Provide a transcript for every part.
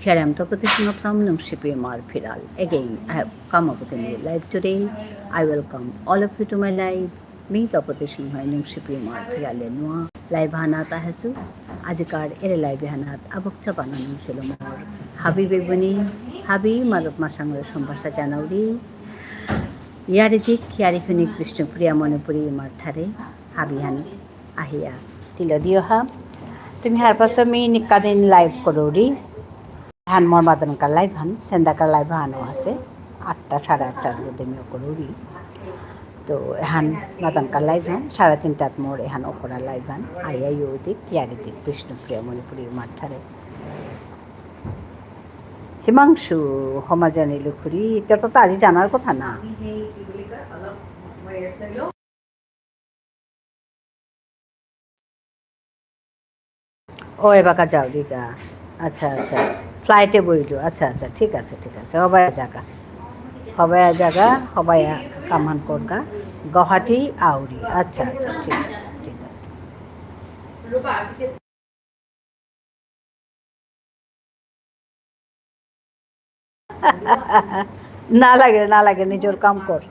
Here I am Tapati Singh from Nungshipim Marfiral. Again, I have come up with a new live today. I welcome all of you to my live. Me Tapati Singh Nungshipim Marfiral Noa live Hanata Hasu. Ajikar ere live Hanat Abukcha Bananum Shilomor. Habi Bebuni, Habi Madok Masangar Sombasa Janauri. Yaritik Yarifuni Krishna Priya Monopuri Martare. Habi Han Ahia Tiladioha. তুমি হার পাশে আমি নিকাদিন live করোরি হান মোর মাদনকার live হান সেন্দাকার live হানো আছে 8টা 8:30টার মধ্যে আমি করোরি তো হান মাদনকার live হান 3:30টাত মোর হান okra live হান আইয়া ইউদিক ইয়ারিদিক বিষ্ণুপ্রিয়া মণিপুরীর মাঠারে হিমাংশু সমাজানি লুখুরি এটা তো আজি জানার কথা না ও এবাকা যাও দিকা আচ্ছা আচ্ছা ফ্লাইটে বইলো আচ্ছা আচ্ছা ঠিক আছে সবাই জায়গা সবাই কামান করগা গুয়াহাটি আউরি আচ্ছা আচ্ছা ঠিক আছে না লাগে নিজের কাম কর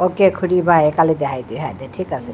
ওকে খুড়ি বাই কালি দেখাই দে ঠিক আছে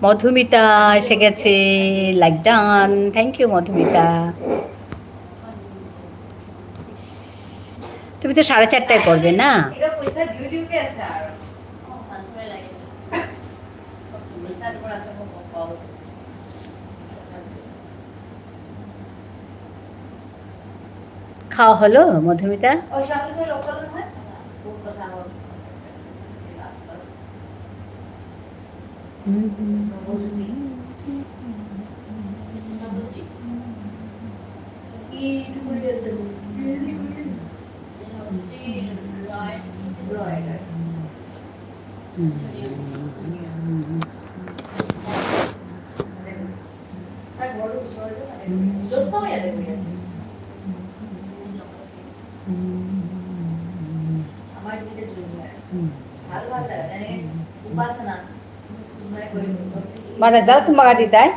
মধুমিতা এসে গেছে like done thank you Madhumita তুমি তো 4:30টায় করবে না খাওয়া হলো মধুমিতা mana যাও তোমাকে দিদাই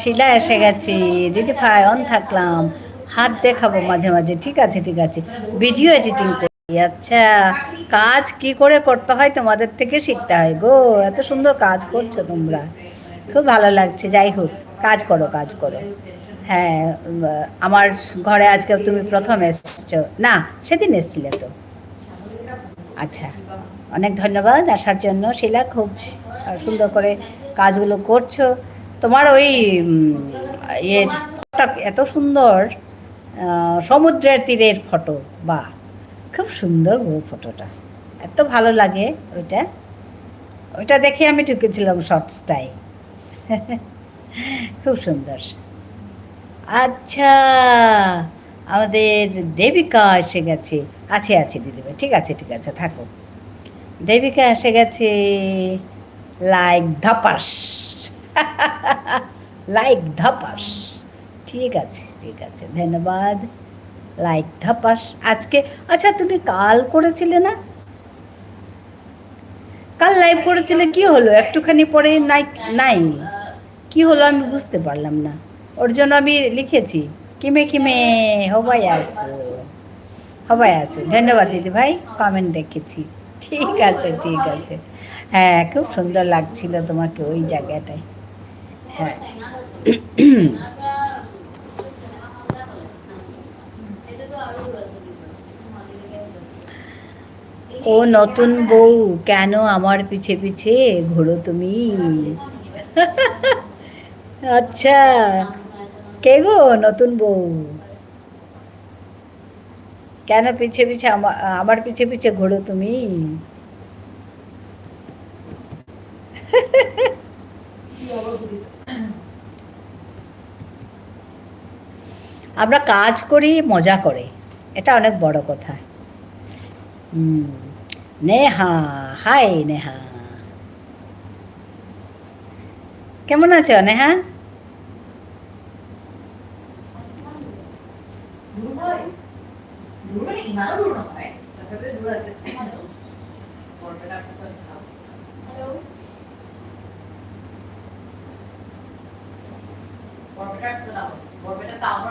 শিলা এসে গেছে দিদি ভাই অন থাকলাম হাত দেখাবো মাঝে মাঝে ঠিক আছে ভিডিও এডিটিং করি আচ্ছা কাজ কি করে করতে হয় তোমাদের থেকে শিখতে হয় গো এত সুন্দর কাজ করছো তোমরা খুব ভালো লাগছে যাই হোক কাজ করো হ্যাঁ আমার ঘরে আজকে তুমি প্রথম এসছো না সেদিন এসছিলে তো আচ্ছা অনেক ধন্যবাদ আসার জন্য শিলা খুব সুন্দর করে কাজগুলো করছো তোমার ওই ইয়ের এত সুন্দর সমুদ্রের তীরের ফটো, বা খুব সুন্দর গো ফটোটা, এত ভালো লাগে ওইটা। ওইটা দেখে আমি ঢুকেছিলাম শর্টসটাই। খুব সুন্দর। আচ্ছা, আমাদের দেবিকা এসে গেছে। আছে আছে দিদিভাই, ঠিক আছে ঠিক আছে, থাকো। দেবিকা এসে গেছে, লাইক ধাপাস। লাইক ধাপাস, ঠিক আছে ঠিক আছে, ধন্যবাদ। লাইক ধাপাস আজকে। আচ্ছা, তুমি কাল করেছিলে না? কাল লাইভ করেছিলে, কি হলো একটুখানি পরে নাই? নাই, কি হলো আমি বুঝতে পারলাম না। ওর জন্য আমি লিখেছি কিমে কিমে হবাই আসো, হবাই আসো। ধন্যবাদ দিদি ভাই, কমেন্ট দেখেছি। ঠিক আছে ঠিক আছে, হ্যাঁ খুব সুন্দর লাগছিল তোমাকে ওই জায়গাটায়। হ্যাঁ। ও নতুন বউ, কেন আমার পিছে পিছে ঘোরো তুমি? আচ্ছা, কে গো নতুন বউ? কেন পিছে পিছে আমার পিছে পিছে ঘোরো তুমি? আমরা কাজ করি মজা করে, এটা অনেক বড় কথা। নেহা, হাই নেহা, কেমন আছো নেহা?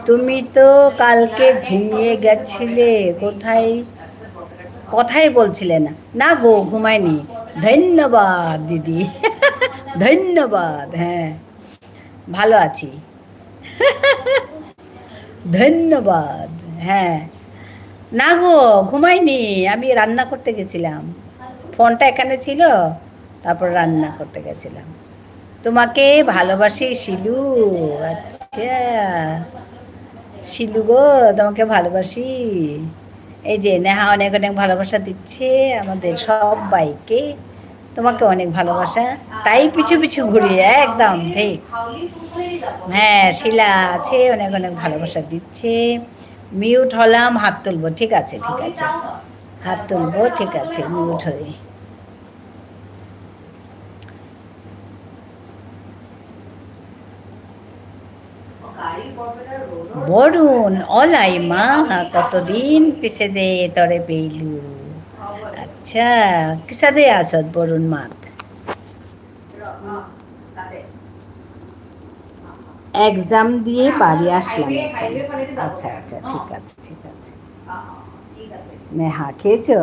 তুমি তো কালকে ঘুমিয়ে গেছিলে, কোথায় কথাই বলছিলে না। না গো, ঘুমায়নি। ধন্যবাদ দিদি। ধন্যবাদ, হ্যাঁ ভালো আছি। ধন্যবাদ, হ্যাঁ। না গো, ঘুমাইনি, আমি রান্না করতে গেছিলাম। ফোনটা এখানে ছিল, তারপর রান্না করতে গেছিলাম। তোমাকে ভালোবাসি শিলু। আচ্ছা শিলু গো, তোমাকে ভালোবাসি। এই যে নেহা অনেক অনেক ভালোবাসা দিচ্ছে আমাদের সবাইকে। তোমাকে অনেক ভালোবাসা, তাই পিছু পিছু ঘুরি, একদম ঠিক। হ্যাঁ, শিলা আছে, অনেক অনেক ভালোবাসা দিচ্ছে। মিউট হলাম, হাত তুলবো, ঠিক আছে ঠিক আছে, হাত তুলবো, ঠিক আছে মিউট হয়ে। বরুণ অলাই মা, কতদিন পিছে দে তরে পেইলু। আচ্ছা, কিসাদে আসত বরুণ মাত? এক্সাম দিয়ে বাড়ি আসলাম এখন। আচ্ছা আচ্ছা, ঠিক আছে ঠিক আছে। নেহা খেয়েছো?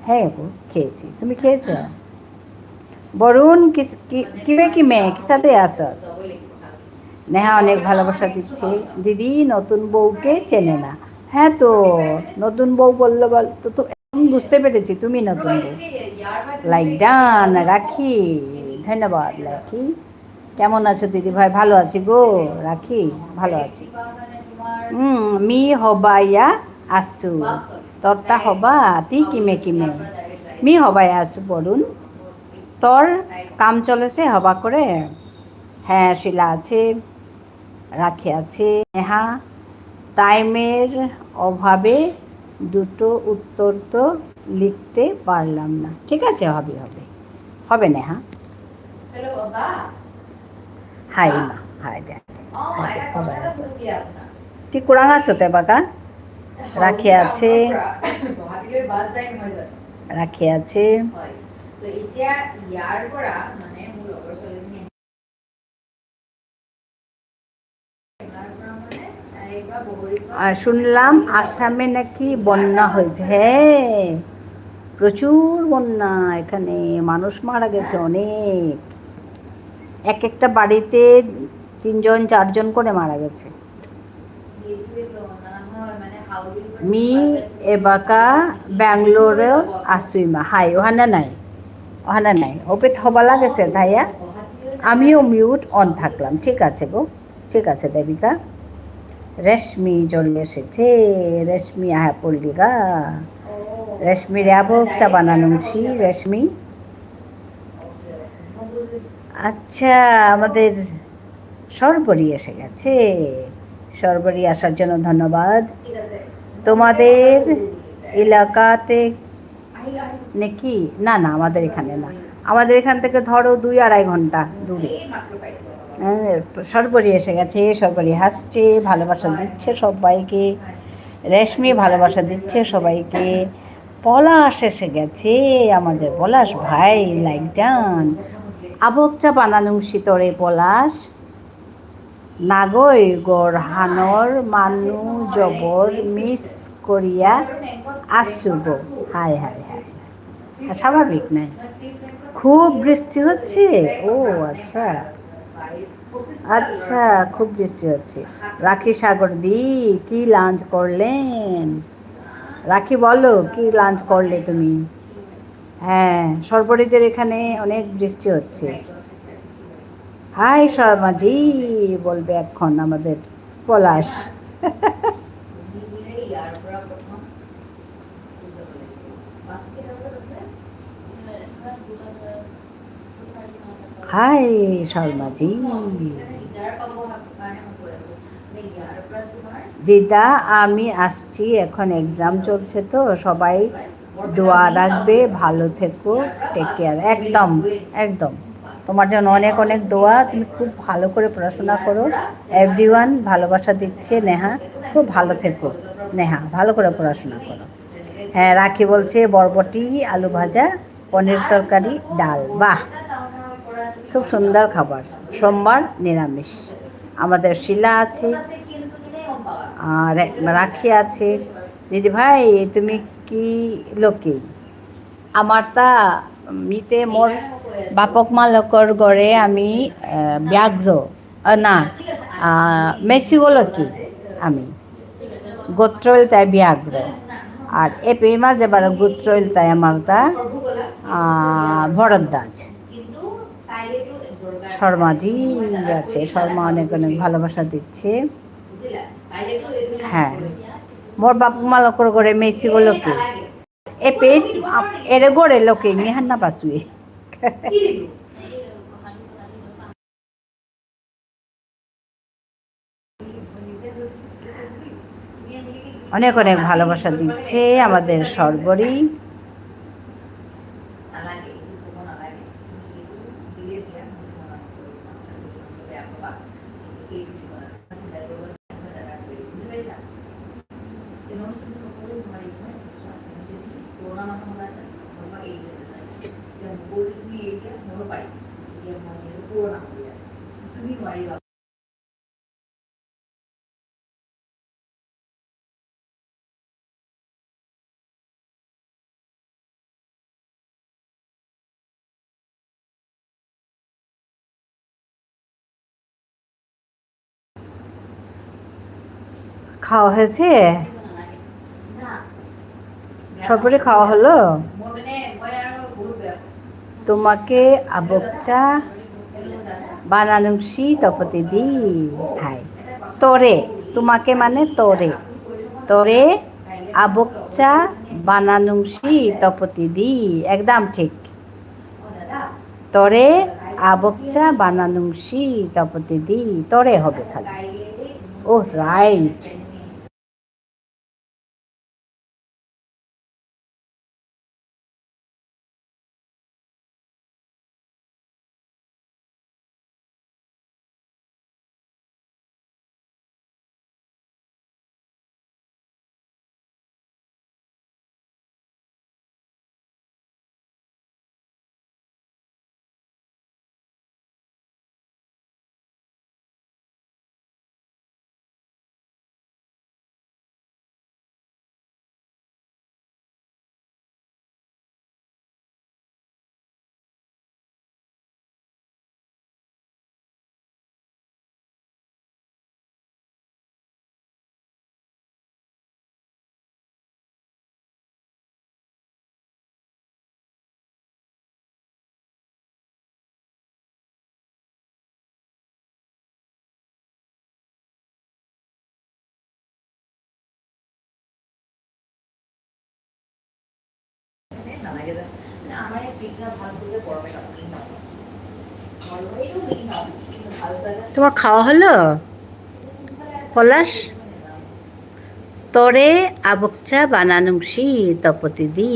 হ্যাঁ গো খেয়েছি, তুমি খেয়েছো? বরুণ কিমে কিমে কিসাদে আসত? নেহা অনেক ভালোবাসা দিচ্ছে। দিদি নতুন বউকে চেনে না। হ্যাঁ তো, নতুন বউ বললো বল তো, তো বুঝতে পেরেছি তুমি নতুন বউ। লাইক ডান রাখি, ধন্যবাদ লাকি। কেমন আছো দিদি ভাই? ভালো আছি গো রাখি, ভালো আছি। মি হবাইয়া আসু, তোরটা হবা তি কিমে কিমে। মি হবাই আসু বরুণ, তোর কাম চলেছে হবা করে। হ্যাঁ শিলা আছে, রাখি আছে। নেহা, টাইমের অভাবে দুটো উত্তর তো লিখতে পারলাম না। ঠিক আছে, হবে হবে হবে নেহা। হাই মা, হাই দে, হবে আছে। তুই কুরাং আছো তে বাকা? রাখি আছে, রাখি আছে। আর শুনলাম আসামে নাকি বন্যা হয়েছে। হ্যাঁ, প্রচুর বন্যা, এখানে মানুষ মারা গেছে অনেক। এক একটা বাড়িতে 3জন 4জন করে মারা গেছে। মি এবাকা ব্যাঙ্গালোরে আসুইমা। হাই ওহানা নাই, ওহানা নাই, ওপে থবা লাগেছে ধাইয়া। আমিও মিউট অন থাকলাম, ঠিক আছে গো, ঠিক আছে দেবিকা। রেশমি চলে এসেছে। রেশমি আহা পড়লি গা। রেশমির আবক চা বানানুছি রেশমি। আচ্ছা, আমাদের সর্বরী এসে গেছে। সর্বরী আসার জন্য ধন্যবাদ। তোমাদের এলাকাতে নাকি? না না, আমাদের এখানে না, আমাদের এখান থেকে ধরো 2-2.5 ঘন্টা দূরে। হ্যাঁ, সর্বরী এসে গেছে। সর্বরী হাসছে, ভালোবাসা দিচ্ছে সবাইকে। রেশমি ভালোবাসা দিচ্ছে সবাইকে। পলাশ এসে গেছে, আমাদের পলাশ ভাই লাইক ডান। আবক চা বানানো শীতরে পলাশ নাগৈ গড়হানর মানু জবর মিস করিয়া আসু গো। হাই হাই হাই, স্বাভাবিক নাই। খুব বৃষ্টি হচ্ছে? ও আচ্ছা আচ্ছা, খুব বৃষ্টি হচ্ছে। রাখি সাগর দি, কি লাঞ্চ করলেন? রাখি বলো, কি লাঞ্চ করলে তুমি? হ্যাঁ, সর্বরীদের এখানে অনেক বৃষ্টি হচ্ছে। হাই শর্মাজি বলবে এখন আমাদের পলাশ। হাই শর্মাজি। দিদা আমি আসছি, এখন এক্সাম চলছে তো, সবাই দোয়া রাখবে, ভালো থেকো, টেক কেয়ার। একদম একদম, তোমার জন্য অনেক অনেক দোয়া। তুমি খুব ভালো করে পড়াশোনা করো। এভরিওয়ান ভালোবাসা দিচ্ছে। নেহা খুব ভালো থেকো। নেহা ভালো করে পড়াশোনা করো। হ্যাঁ, রাখি বলছে বরবটি, আলু ভাজা, পনির তরকারি, ডাল। বাহ, খুব সুন্দর খাবার। সোমবার নিরামিষ। আমাদের শিলা আছে আর রাখি আছে। দিদি ভাই তুমি কি লোকে? আমার তা মিতে মোর বাপক মালকর গড়ে আমি ব্যাঘ্র না মেসিগোলকি আমি গোত্রইল তাই ব্যাঘ্র। আর এ পেমা যেবার গোত্রইল তাই আমার তা ভরদ্বাজ। শর্মাজি আছে, শর্মা অনেক অনেক ভালোবাসা দিচ্ছে। হ্যাঁ, মোর বাপ মালকর গড়ে মেসি লোকে এ পেট এর গড়ে লোকে নিহান্না পাসুয়ে। অনেক অনেক ভালোবাসা দিচ্ছে আমাদের সর্বরী। খাওয়া হয়েছে? সর্বরী খাওয়া হলো? তোমাকে আবকচা বানানুসি তপতি দি। হাই তোরে, তোমাকে মানে তোরে। তোরে আবকচা বানানুসি তপতি দি, একদম ঠিক। তোরে আবকচা বানানুসি তপতি দি, তোরে হবে খালি। ও রাইট। তোমার খাওয়া হলো পলাশ? তরে আবকচা বানানুংসি তপতি দি।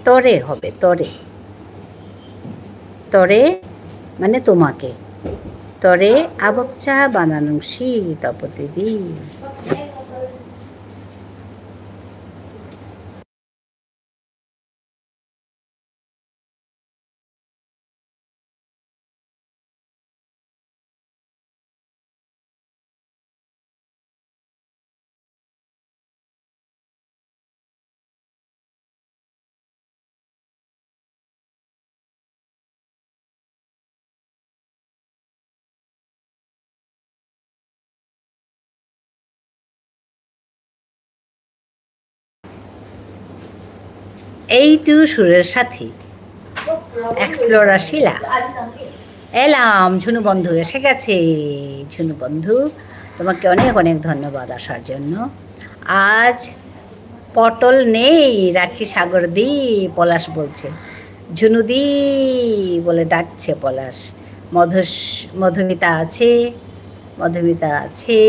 তরে হবে, তরে। তরে মানে তোমাকে। তরে আবকচা বানানুংসি তপতি দি। এইটু সুরের সাথী এক্সপ্লোরার শিলা। এলাম, ঝুনু বন্ধু এসে গেছে। ঝুনু বন্ধু, তোমাকে অনেক অনেক ধন্যবাদ আসার জন্য। আজ পটল নেই, রাখি সাগর দি, পলাশ বলছে। ঝুনুদি বলে ডাকছে পলাশ। মধুমিতা আছে, মধুমিতা আছে,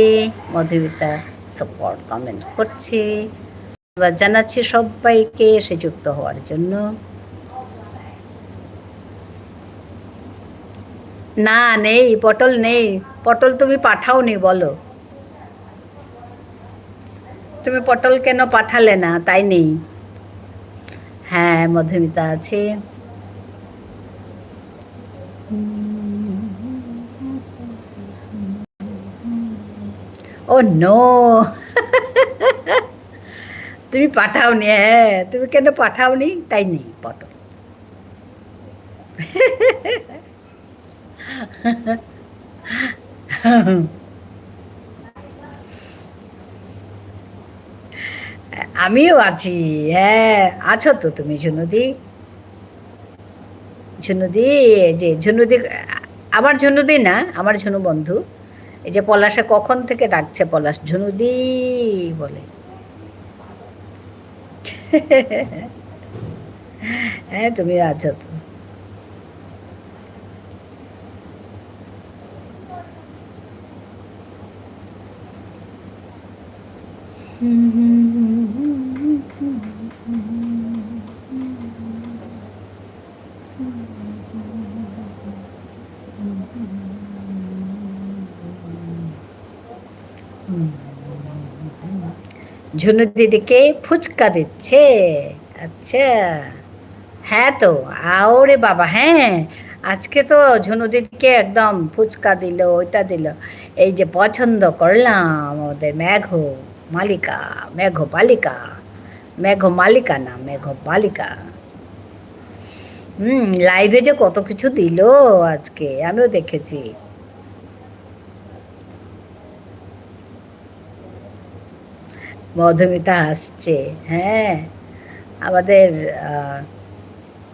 মধুমিতা সাপোর্ট কমেন্ট করছে। এবার জানাচ্ছি সবাইকে এসে যুক্ত হওয়ার জন্য। না, নেই, পটল নেই। পটল তুমি পাঠাওনি, বলো তুমি পটল কেন পাঠালে না? তাই নেই। হ্যাঁ, মধুমিতা আছে। ও নো, তুমি পাঠাওনি। হ্যাঁ, তুমি কেন পাঠাওনি? তাই নেই পটল। আমিও আছি। হ্যাঁ, আছো তো তুমি ঝুনুদি। ঝুনুদি, যে ঝুনুদি, আমার ঝুনুদি না, আমার ঝুনু বন্ধু। এই যে পলাশে কখন থেকে ডাকছে, পলাশ ঝুনুদি বলে। হ্যাঁ, তুমি আছো তো। ঝুনু দিদিকে ফুচকা দিচ্ছে। আচ্ছা, হ্যাঁ তো, আওরে বাবা, হ্যাঁ, আজকে তো ঝুনু দিদিকে একদম ফুচকা দিল, ওইটা দিল। এই যে পছন্দ করলাম আমাদের মেঘ মালিকা, মেঘ বালিকা, মেঘ মালিকা না, মেঘ বালিকা। লাইভে যে কত কিছু দিল আজকে, আমিও দেখেছি। মধুমিতা হাসছে। হ্যাঁ, আমাদের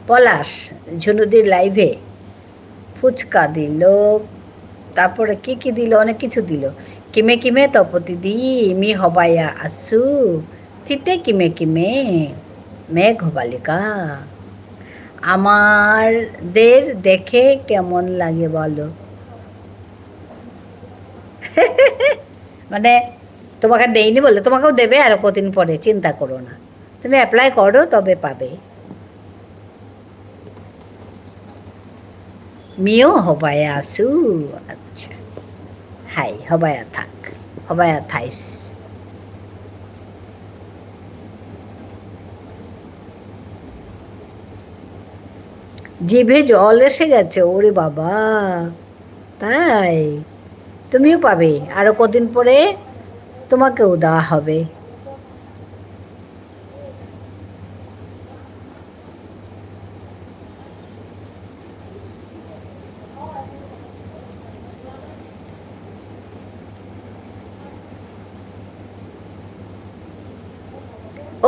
পলাশ ঝুনুদির লাইভে ফুচকা দিল, তারপরে কি কি দিল, অনেক কিছু দিল। কিমে কিমে তপতি দি মি হবাইয়া আসু তিতে কিমে কিমে মেঘ বালিকা। আমাদের দেখে কেমন লাগে বলো? মানে তোমাকে দেয়নি বলে, তোমাকেও দেবে আরো কদিন পরে, চিন্তা করো না। তুমি অ্যাপ্লাই করো, তবে পাবে। মিও হবায়া আসু। আচ্ছা, হাই হবায়া থাক, হবায়া থাইস। জিভে জল এসে গেছে, ওরে বাবা। তাই তুমিও পাবে, আরো কদিন পরে তোমাকেও দেওয়া হবে।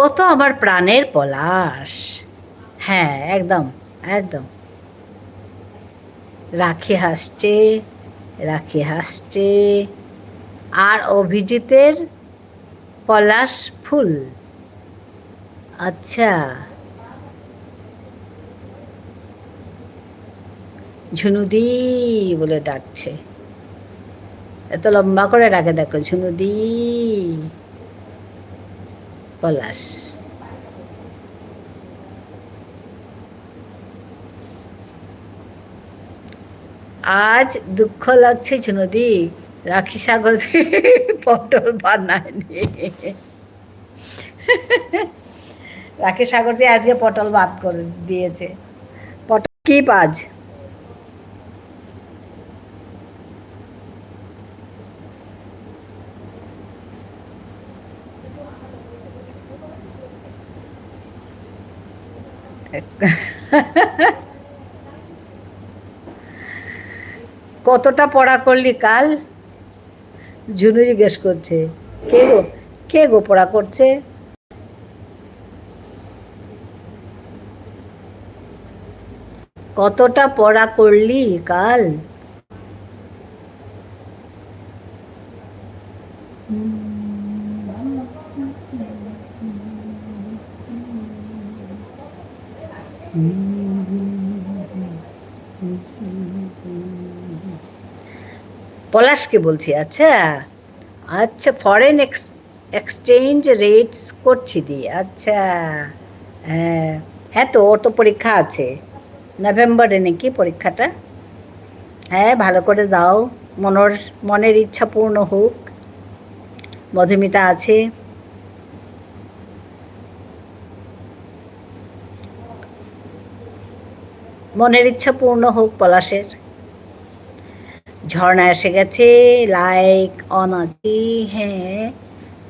ও তো আমার প্রাণের পলাশ। হ্যাঁ, একদম একদম। রাখি হাসছে, রাখি হাসছে। আর অভিজিতের পলাশ ফুল। আচ্ছা, ঝুনুদি বলে ডাকছে, এত লম্বা করে ডাকে, দেখো ঝুনুদি। পলাশ, আজ দুঃখ লাগছে ঝুনুদি, রাখি সাগর পটল বানায়নি। রাখি সাগর দিয়ে আজকে পটল ভাত করে দিয়েছে। পটল কি পাজ? কতটা পড়া করলি কাল? ঝুনু জিজ্ঞেস করছে। কে গো, কে গো পড়া করছে? কতটা পড়া করলি কাল? পলাশকে বলছি। আচ্ছা আচ্ছা, ফরেন এক্সচেঞ্জ রেটস করছি দি। আচ্ছা, হ্যাঁ হ্যাঁ, তো ওর তো পরীক্ষা আছে নভেম্বরে নাকি পরীক্ষাটা। হ্যাঁ, ভালো করে দাও, মনের ইচ্ছা পূর্ণ হোক। মধুমিতা আছে, মনের ইচ্ছা পূর্ণ হোক পলাশের। ঝর্ণা এসে গেছে, লাইক অন আছে। হ্যাঁ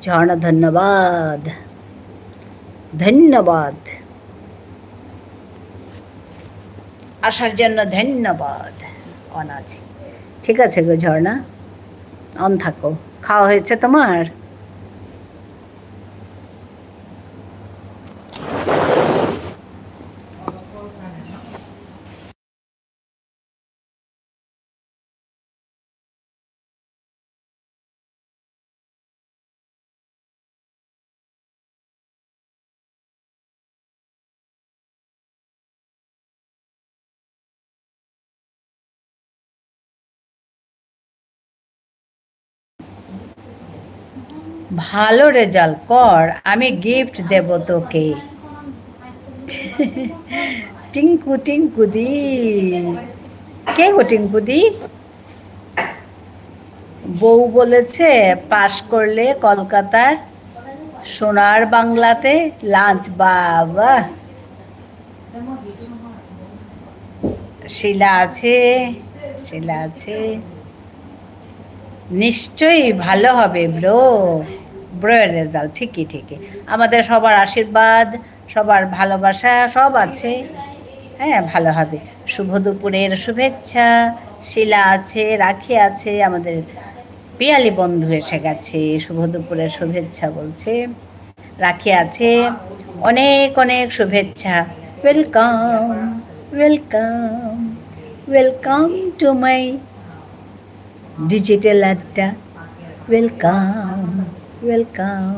ঝর্ণা, ধন্যবাদ ধন্যবাদ, আসার জন্য ধন্যবাদ। অন আছে, ঠিক আছে গো ঝর্ণা, অন থাকো। খাওয়া হয়েছে তোমার? ভালো রেজাল্ট কর, আমি গিফট দেব তোকে। টিঙ্কু, টিঙ্কুদি, কে গো টিঙ্কুদি? বউ বলেছে পাশ করলে কলকাতার সোনার বাংলাতে লাঞ্চ। বাবা, শিলা আছে, শিলা আছে, নিশ্চয়ই ভালো হবে ব্রো। ব্রোয়ের রেজাল্ট ঠিকই ঠিকই, আমাদের সবার আশীর্বাদ, সবার ভালোবাসা সব আছে। হ্যাঁ ভালো হবে। শুভ দুপুরের শুভেচ্ছা। শিলা আছে, রাখি আছে, আমাদের পিয়ালি বন্ধু এসে গেছে, শুভ দুপুরের শুভেচ্ছা বলছে। রাখি আছে, অনেক অনেক শুভেচ্ছা। Welcome, welcome, welcome to my digital adda. Welcome, welcome,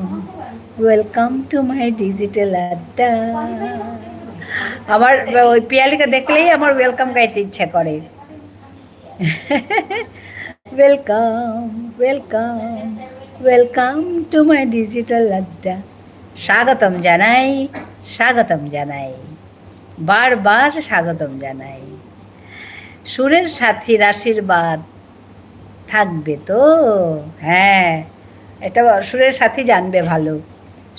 welcome to my digital adda. আমার ওই পিয়ালিকে দেখলেই আমার ওয়েলকাম গাইতে ইচ্ছা করে। Welcome, welcome, welcome to my digital আড্ডা। স্বাগতম জানাই, স্বাগতম জানাই, বারবার স্বাগতম জানাই। সুরের সাথীর আশীর্বাদ থাকবে তো? হ্যাঁ, এটা সুরের সাথী জানবে ভালো।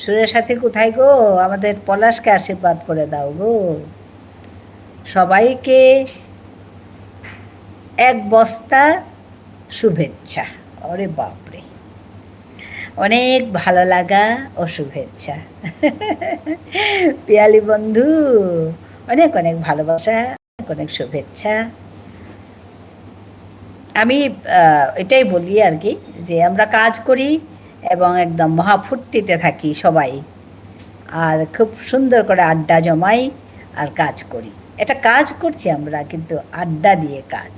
সুরের সাথী কোথায় গো? আমাদের পলাশকে আশীর্বাদ করে দাও গো। সবাইকে এক বস্তা শুভেচ্ছা। ওরে বাপরে, অনেক ভালো লাগা ও শুভেচ্ছা। পিয়ালি বন্ধু, অনেক অনেক ভালোবাসা, অনেক অনেক শুভেচ্ছা। আমি এটাই বলি আর কি, যে আমরা কাজ করি এবং একদম মহাফুর্তিতে থাকি সবাই, আর খুব সুন্দর করে আড্ডা জমাই আর কাজ করি। এটা কাজ করছি আমরা, কিন্তু আড্ডা দিয়ে কাজ।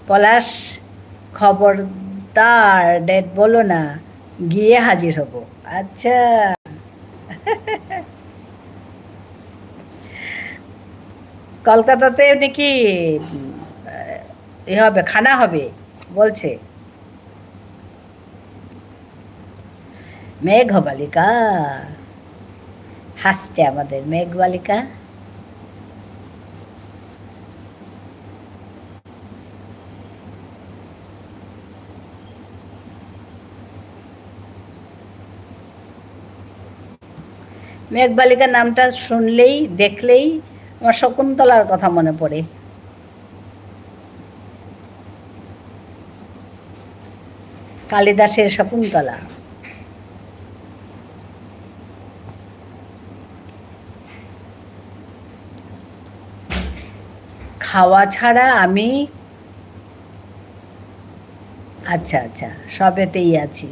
পলাশ, খবরদার ডেট বলো না, গিয়ে হাজির হব। আচ্ছা। কলকাতাতে নাকি এ হবে, খানা হবে বলছে। মেঘবালিকা হাসছে, আমাদের মেঘবালিকা। মেঘবালিকার নামটা শুনলেই দেখলেই আমার শকুন্তলার কথা মনে পড়ে। কালিদাসের শকুন্তলা। খাওয়া ছাড়া আমি, আচ্ছা আচ্ছা, সবেতেই আছি।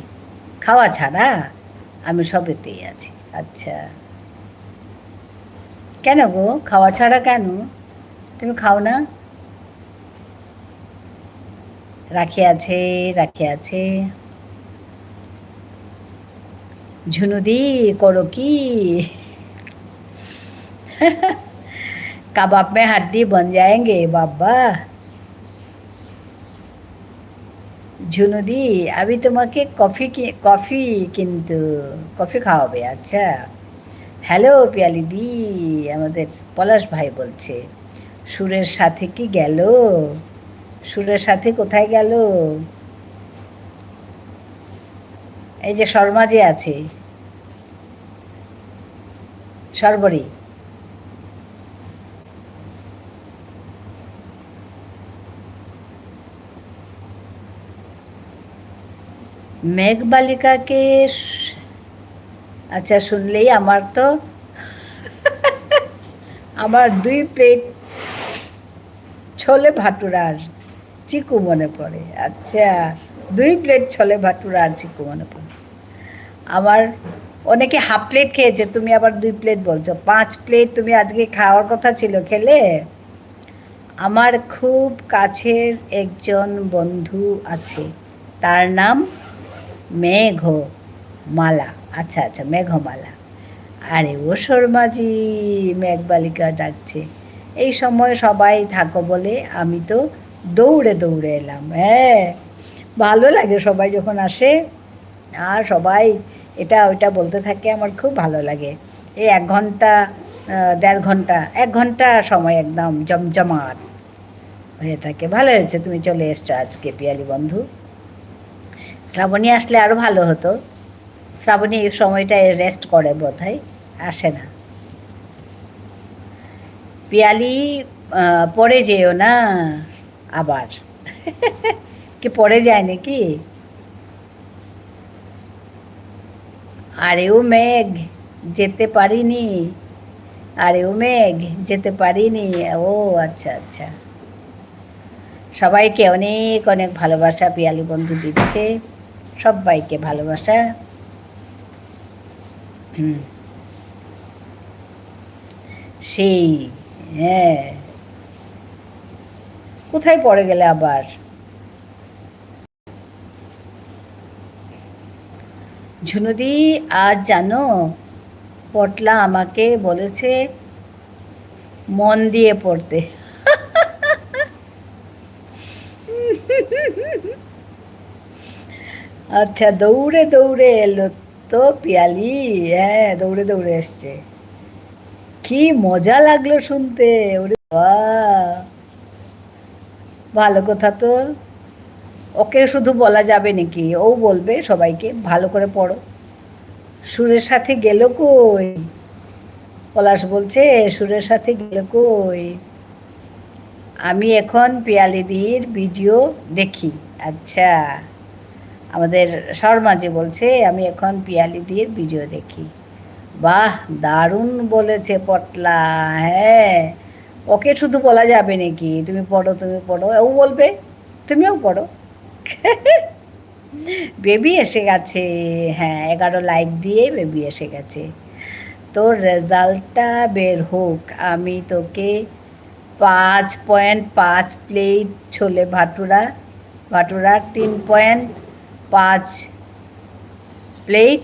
খাওয়া ছাড়া আমি সবেতেই আছি। আচ্ছা, কেন গো খাওয়া ছাড়া কেন? তুমি খাও না? রাখে আছে, রাখে আছে। ঝুনুদি করো কি? কাবাব में हड्डी बन जाएंगे বাবা। ঝুনুদি, আমি তোমাকে কফি কিন্তু কফি খাওয়াবে। আচ্ছা, হ্যালো পিয়ালিদি, আমাদের পলাশ ভাই বলছে সুরের সাথে কি গেল? সুরের সাথে কোথায় গেল? এই যে শর্মা যে আছে, সর্বরী, মেঘবালিকাকে আচ্ছা শুনলেই আমার তো আমার 2 প্লেট ছোলে ভাটুরার চিকু মনে পড়ে। আচ্ছা, 2 প্লেট ছোলে ভাটুরা আর চিকু মনে পড়ে। আমার অনেকে হাফ প্লেট খেয়েছে, তুমি আবার 2 প্লেট বলছো। 5 প্লেট তুমি আজকে খাওয়ার কথা ছিল, খেলে? আমার খুব কাছের একজন বন্ধু আছে, তার নাম মেঘমালা। আচ্ছা আচ্ছা, মেঘমালা। আরে ও শর্মাজি, মেঘবালিকা ডাকছে। এই সময় সবাই থাকো বলে আমি তো দৌড়ে দৌড়ে এলাম। হ্যাঁ, ভালো লাগে সবাই যখন আসে আর সবাই এটা ওইটা বলতে থাকে, আমার খুব ভালো লাগে। এই 1 ঘন্টা 1.5 ঘন্টা 1 ঘন্টা সময় একদম জমজমাট হয়ে থাকে। ভালো হয়েছে তুমি চলে এসছো আজকে পিয়ালি বন্ধু। শ্রাবণী আসলে আরও ভালো হতো। শ্রাবণী এই সময়টায় রেস্ট করে বোধহয়, আসে না। পিয়ালি পরে যেও না আবার। কি পরে যায় নাকি? আরেও মেঘ যেতে পারিনি, আরেও মেঘ যেতে পারিনি। ও আচ্ছা আচ্ছা, সবাইকে অনেক অনেক ভালোবাসা পিয়ালি বন্ধু দিচ্ছে, সবাইকে ভালোবাসা। সেই, হ্যাঁ, কোথায় পড়ে গেলে আবার? ঝুনুদি, আজ জানো পটলা আমাকে বলেছে মন দিয়ে পড়তে। আচ্ছা, দৌড়ে দৌড়ে এলো তো পিয়ালি। হ্যাঁ, দৌড়ে দৌড়ে এসছে। কি মজা লাগলো শুনতে। ওরে বাহ, ভালো কথা তো। ওকে শুধু বলা যাবে নাকি, ও বলবে সবাইকে ভালো করে পড়ো। সুরের সাথে গেল কই? পলাশ বলছে সুরের সাথে গেল কই? আমি এখন পিয়ালিদির ভিডিও দেখি। আচ্ছা, আমাদের শর্মাজি বলছে আমি এখন পিয়ালিদির ভিডিও দেখি। বাহ, দারুণ বলেছে পটলা। হ্যাঁ, ওকে শুধু বলা যাবে নাকি তুমি পড়ো তুমি পড়ো, ও বলবে তুমিও পড়ো। বেবি এসে গেছে। হ্যাঁ, 11 লাইক দিয়ে বেবি এসে গেছে। তোর রেজাল্টটা বের হোক, আমি তোকে 5.5 প্লেট ছোলে ভাটুরা 3.5 প্লেট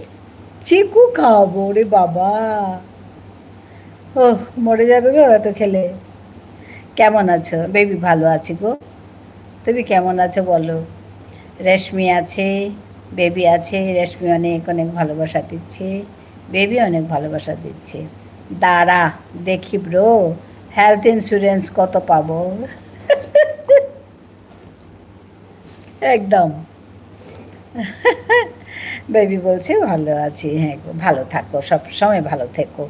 চিকু খাওয়াবো। রে বাবা, ও মরে যাবে গো এত খেলে। কেমন আছো? বেবি ভালো আছি গো। তুমি কেমন আছো বলো? রেশমি আছে, বেবি আছে। রেশমি অনেক অনেক ভালোবাসা দিচ্ছে, বেবি অনেক ভালোবাসা দিচ্ছে। দাঁড়া দেখি ব্রো, হেলথ ইন্স্যুরেন্স কত পাবো। একদম। বেবি বলছে ভালো আছি। হ্যাঁ গো, ভালো থাকো, সব সময় ভালো থেকো।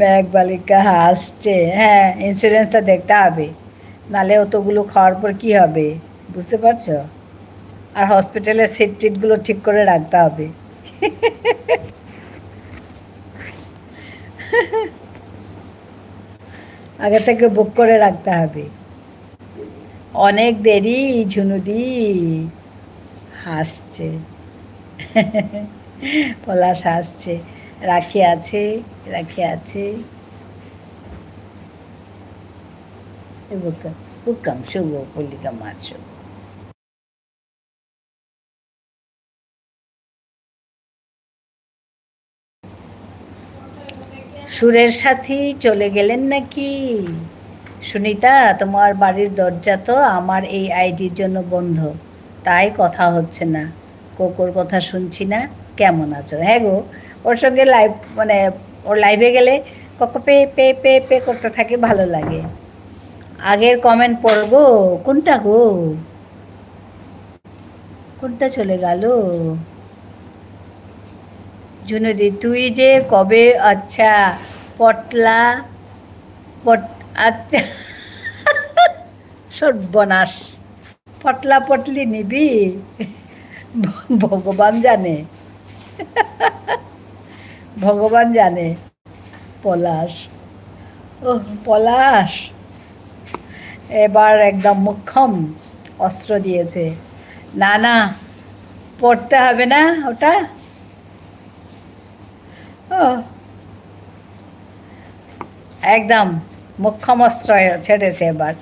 মেঘবালিকা হাসছে। হ্যাঁ, ইন্স্যুরেন্সটা দেখতে হবে, নালে অতগুলো খাওয়ার পর কি হবে, বুঝতে পারছো? আর হসপিটালের সিট টিটগুলো ঠিক করে রাখতে হবে। আগে থেকে বুক করে রাখতে হবে। অনেক দেরি, ঝুনুদি হাসছে। পলাশ হাসছে। রাখি আছে, রাখি আছে। বুকাম শুভ পল্লিকা মার্চ। সুরের সাথী চলে গেলেন নাকি? সুনিতা, তোমার বাড়ির দরজা তো আমার এই আইডির জন্য বন্ধ, তাই কথা হচ্ছে না। কোকোর কথা শুনছি না। কেমন আছো? হ্যাঁ গো, ওর সঙ্গে লাইভ মানে ওর লাইভে গেলে cocoa pay pay pay pay করতে থাকে, ভালো লাগে। আগের কমেন্ট পড়বো? কোনটা গো? কোনটা চলে গেল? জুনুদি, তুই যে কবে, আচ্ছা পটলা পট, আচ্ছা সর্বনাশ, পটলা পটলি নিবি? ভগবান জানে, ভগবান জানে। পলাশ, ও পলাশ এবার একদম মোক্ষম অস্ত্র দিয়েছে। না না, পড়তে হবে না ওটা। ও একদম মোক্ষম অস্ত্র ছেড়েছে এবার।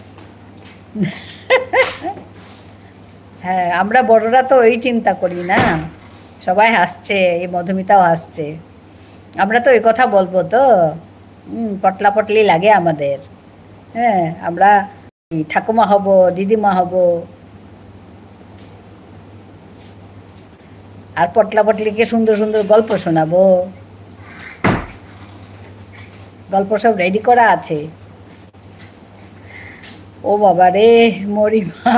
হ্যাঁ, আমরা বড়রা তো ওই চিন্তা করি না। সবাই হাসছে, এই মধুমিতাও হাসছে। আমরা তো ওই কথা বলবো তো। পটলা পটলি লাগে আমাদের। হ্যাঁ, আমরা ঠাকুমা হব, দিদিমা হব, আর পটলা পটলিকে সুন্দর সুন্দর গল্প শোনাবো। গল্প সব রেডি করা আছে। ও বাবা রে, মরিমা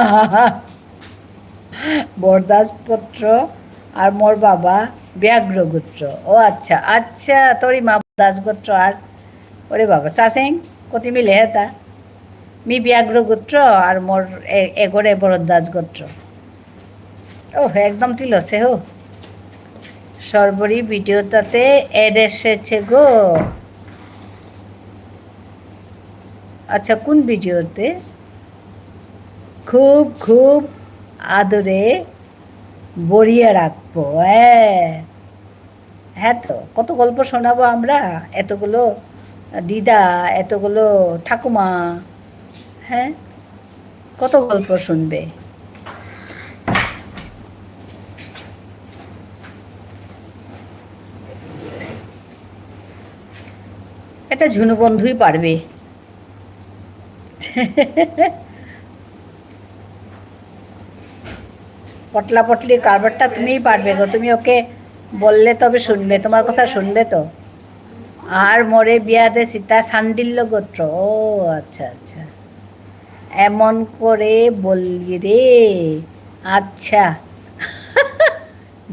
বরদাসপত্র আর মোর বাবা ব্যাঘ্রগোত্র। ও আচ্ছা আচ্ছা, তোরই মা দাসগোত্র আর ওরে বাবা সাসেং কতি মিলে হেতা মি ব্যাঘ্রগোত্র আর মোর এগরে বরদাস গোত্র। ও একদম তিলসে হো। সর্বরি ভিডিওটাতে এড এসেছে গো। আচ্ছা, কোন ভিডিওতে? খুব খুব আদরে বড়িয়ে রাখবো। হ্যাঁ হ্যাঁ, তো কত গল্প শোনাবো আমরা, এতগুলো দিদা, এতগুলো ঠাকুমা। হ্যাঁ, কত গল্প শুনবে। এটা ঝুনু বন্ধুই পারবে। পটলা পটলি কারবারটা তুমিই পারবে গো, তুমি ওকে বললে তবে শুনবে, তোমার কথা শুনবে তো। আর মোরে বিয়াতে সীতা সান্ডিল্য গোত্র। ও আচ্ছা আচ্ছা, এমন করে বললি রে। আচ্ছা,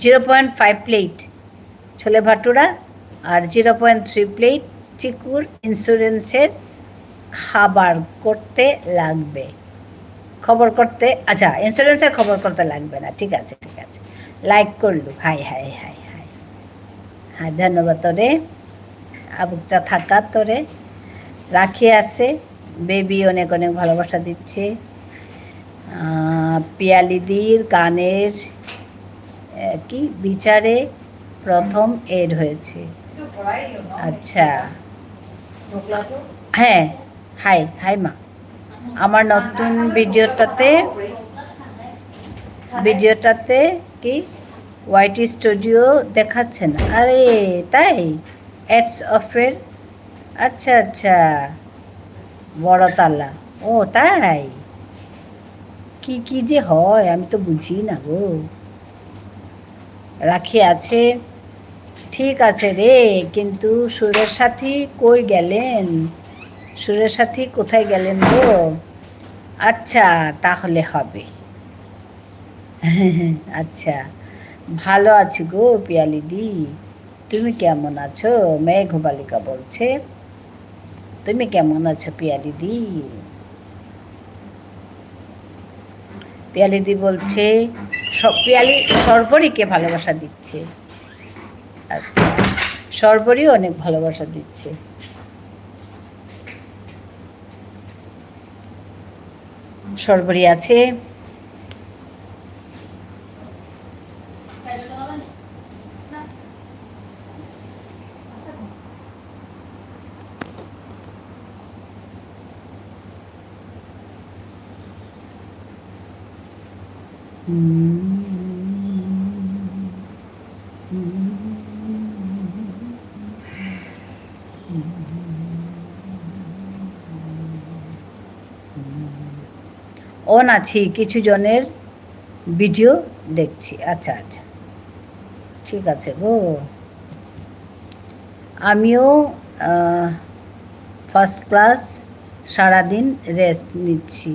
0.5 প্লেট ছোলে ভাটুরা আর 0.3 প্লেট চিকুর ইন্স্যুরেন্সের খাবার করতে লাগবে। খবর করতে, আচ্ছা ইন্স্যুরেন্সের খবর করতে লাগবে না, ঠিক আছে ঠিক আছে। লাইক করলু, হাই হাই হাই হাই। হ্যাঁ ধন্যবাদ তোরে, আবুকচা থাকা তোরে। রাখি আছে, বেবি অনেক অনেক ভালোবাসা দিচ্ছে। পিয়ালিদির গানের কি বিচারে প্রথম এড হয়েছে। আচ্ছা হ্যাঁ, হাই হাই মা। আমার নতুন ভিডিওটাতে কি ওয়াইটি স্টুডিও দেখাচ্ছে না? আরে তাই, অ্যাডস অফের আচ্ছা আচ্ছা, বড়তলা। ও তাই? কি কি যে হয় আমি তো বুঝি না গো। রাখি আছে, ঠিক আছে রে, কিন্তু সুরের সাথী কই গেলেন? সুরের সাথী কোথায় গেলেন গো? আচ্ছা, তাহলে হবে। আচ্ছা, ভালো আছি গো পিয়ালিদি। তুমি কেমন আছো? মেঘ বালিকা বলছে। তুমি কেমন আছো পিয়ালিদি? পিয়ালিদি বলছে সব পিয়ালি সর্বরীকে ভালোবাসা দিচ্ছে। আচ্ছা, সর্বরীও অনেক ভালোবাসা দিচ্ছে। সর্বরী আছে। অন আছি, কিছু জনের ভিডিও দেখছি। আচ্ছা আচ্ছা, ঠিক আছে গো। আমিও ফার্স্ট ক্লাস, সারাদিন রেস্ট নিচ্ছি।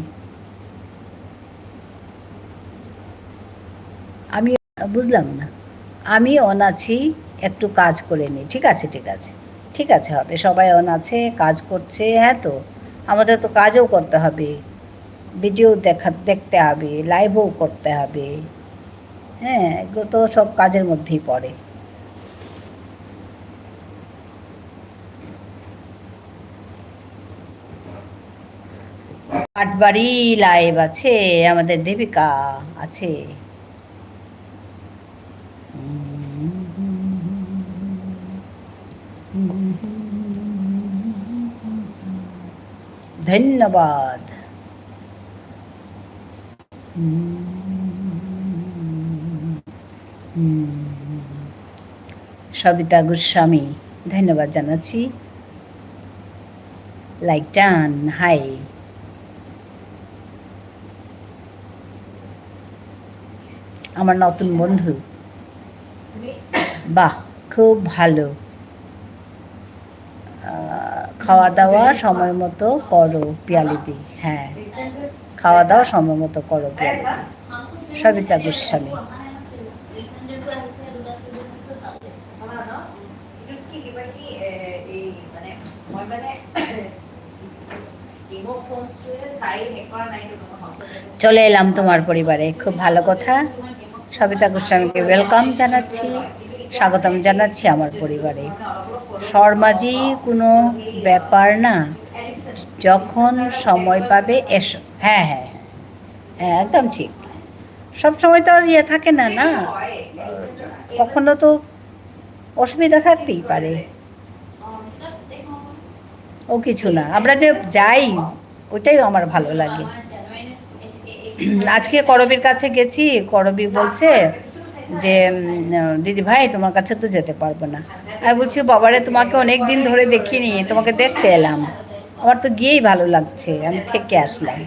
আমি বুঝলাম না। আমি অন আছি, একটু কাজ করে নিই। ঠিক আছে ঠিক আছে, ঠিক আছে, হবে। সবাই অন আছে, কাজ করছে। হ্যাঁ, তো আমাদের তো কাজও করতে হবে, ভিডিও দেখতে হবে, লাইভও করতে হবে। হ্যাঁ, এগুলো তো সব কাজের মধ্যেই পড়ে। কাঠবাড়ি লাইভ আছে, আমাদের দেবিকা আছে। ধন্যবাদ। সবিতা গোস্বামী, ধন্যবাদ জানাচ্ছি। লাইক টান, হাই। আমার নতুন বন্ধু, বাহ, খুব ভালো। খাওয়া দাওয়া সময় মতো করো পিয়ালিদি। হ্যাঁ, খাওয়া দাওয়া সময় মতো করো পিয়ালিদি। সবিতা গোস্বামী। চলে এলাম তোমার পরিবারে, খুব ভালো কথা। সবিতা গোস্বামীকে ওয়েলকাম জানাচ্ছি, স্বাগতম জানাচ্ছি আমার পরিবারে। শর্মাজি, কোনো ব্যাপার না, যখন সময় পাবে এসো। হ্যাঁ হ্যাঁ হ্যাঁ, একদম ঠিক। সব সময় তো আর ইয়ে থাকে না, না, কখনো তো অসুবিধা থাকতেই পারে। ও কিছু না, আমরা যে যাই ওইটাই আমার ভালো লাগে। আজকে করবীর কাছে গেছি, করবী বলছে যে দিদি ভাই তোমার কাছে তো যেতে পারবো না। আমি বলছি বাবারে, তোমাকে অনেক দিন ধরে দেখিনি, তোমাকে দেখতে এলাম, আমার তো গিয়েই ভালো লাগছে, আমি থেকে আসলাম।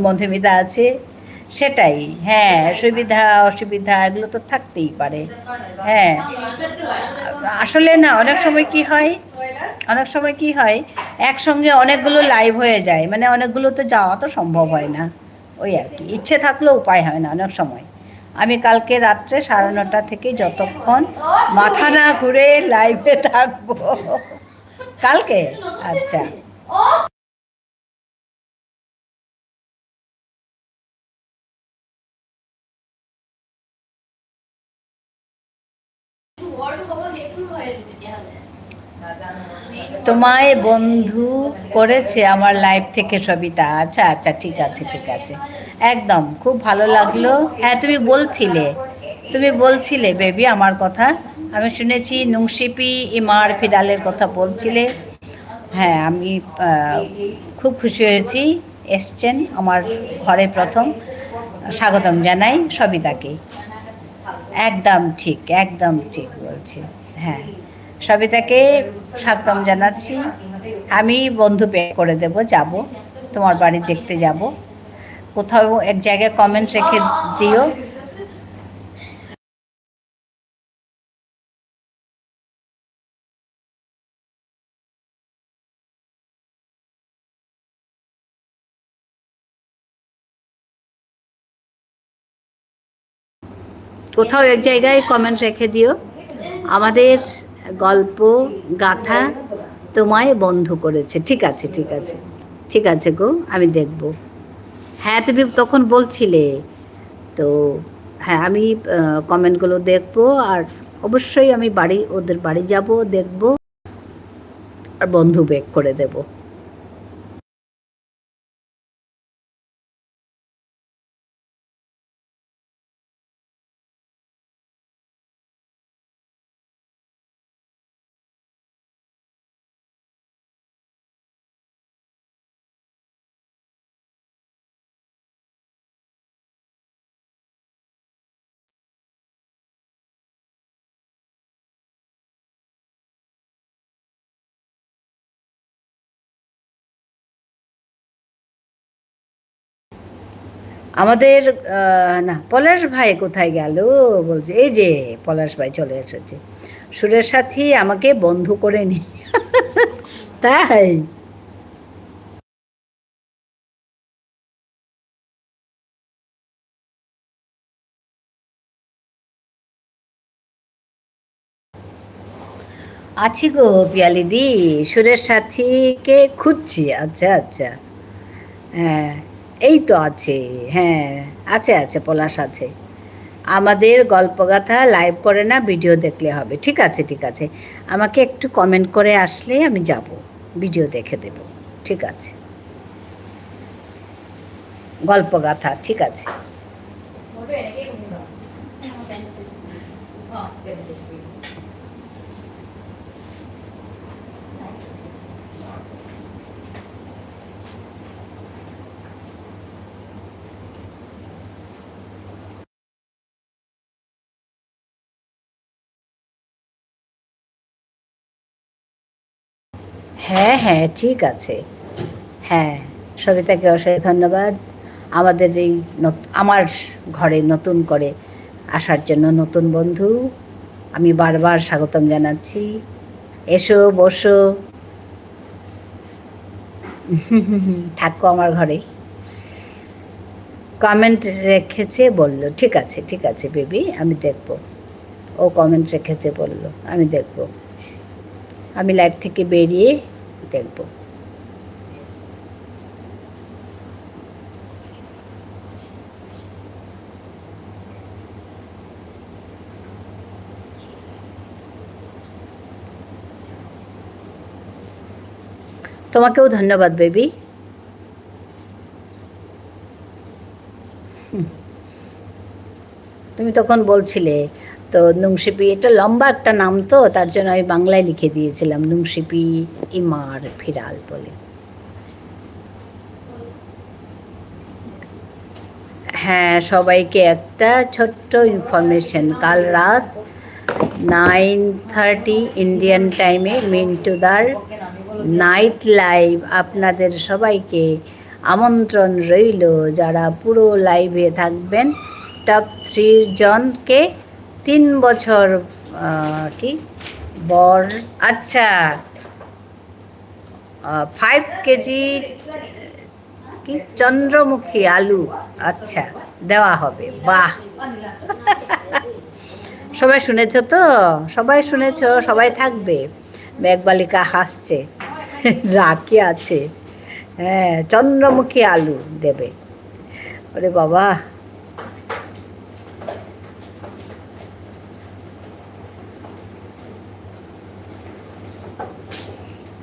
মধুমিতা আছে, সেটাই। হ্যাঁ, সুবিধা অসুবিধা এগুলো তো থাকতেই পারে। হ্যাঁ, আসলে না, অনেক সময় কি হয়, অনেক সময় কি হয়, একসঙ্গে অনেকগুলো লাইভ হয়ে যায়, মানে অনেকগুলো তো যাওয়া তো সম্ভব হয় না। ওই আর কি, ইচ্ছে থাকলেও উপায় হয় না অনেক সময়। আমি কালকে রাত্রে 9:30 থেকে যতক্ষণ মাথা না ঘুরে লাইভে থাকবো কালকে। আচ্ছা, তোমায় বন্ধু করেছে আমার লাইভ থেকে সবিতা। আচ্ছা আচ্ছা, ঠিক আছে ঠিক আছে, একদম খুব ভালো লাগলো। হ্যাঁ, তুমি বলছিলে বেবি আমার কথা, আমি শুনেছি নুংশিপি ইমার ফিরালের কথা বলছিলে। হ্যাঁ, আমি খুব খুশি হয়েছি, এসছেন আমার ঘরে প্রথম। স্বাগতম জানাই সবিতাকে। একদম ঠিক, একদম ঠিক বলছে। হ্যাঁ, সবিতাকে স্বাগতম জানাচ্ছি। আমি বন্ধু পে করে দেব, যাব তোমার বাড়ি দেখতে যাব। কোথাও এক জায়গায় কমেন্ট রেখে দিও। কোথাও এক জায়গায় কমেন্ট রেখে দিও, আমাদের গল্প গাথা তোমায় বন্ধু করেছে। ঠিক আছে, ঠিক আছে, ঠিক আছে গো, আমি দেখব। হ্যাঁ, তুমি তখন বলছিলে তো। হ্যাঁ, আমি কমেন্টগুলো দেখব, আর অবশ্যই আমি ওদের বাড়ি যাব, দেখব, আর বন্ধু বেক করে দেব। আমাদের না, পলাশ ভাই কোথায় গেল বলছে, এই যে পলাশ ভাই চলে এসেছে। সুরের সাথী আমাকে বন্ধু করে নি। তাই আছি গো পিয়ালিদি, সুরের সাথীকে খুঁজছি। আচ্ছা আচ্ছা, হ্যাঁ, এই তো আছে। হ্যাঁ, আছে আছে, পলাশ আছে। আমাদের গল্পগাথা লাইভ করে না, ভিডিও দেখলে হবে। ঠিক আছে, ঠিক আছে, আমাকে একটু কমেন্ট করে আসলে আমি যাব, ভিডিও দেখে দেব। ঠিক আছে, গল্পগাথা, ঠিক আছে। হ্যাঁ হ্যাঁ, ঠিক আছে। হ্যাঁ, সবিতাকে অশেষ ধন্যবাদ আমাদের এই আমার ঘরে নতুন করে আসার জন্য। নতুন বন্ধু আমি বারবার স্বাগতম জানাচ্ছি। এসো, বসো, থাকো আমার ঘরে। কমেন্ট রেখেছে বলল, ঠিক আছে, ঠিক আছে বেবি, আমি দেখব। ও কমেন্ট রেখেছে বলল, আমি দেখব। আমি লাইভ থেকে বেরিয়ে দেখব। তোমাকেও ধন্যবাদ বেবি। তুমি তখন বলছিলে তো নুংশিপি, এটা লম্বা একটা নাম, তো তার জন্য আমি বাংলায় লিখে দিয়েছিলাম নুংশিপি ইমার ফিরাল বলে। হ্যাঁ, সবাইকে একটা ছোট্ট ইনফরমেশন, কাল রাত 9:30 ইন্ডিয়ান টাইমে মিন্টুদার নাইট লাইভ, আপনাদের সবাইকে আমন্ত্রণ রইল। যারা পুরো লাইভে থাকবেন, টপ 3 জনকে 3 বছর কি বর, আচ্ছা 5 কেজি কি চন্দ্রমুখী আলু, আচ্ছা দেওয়া হবে। বাহ, সবাই শুনেছ তো? সবাই শুনেছ, সবাই থাকবে। মেঘবালিকা হাসছে, রাখি আছে। হ্যাঁ, চন্দ্রমুখী আলু দেবে। ওরে বাবা,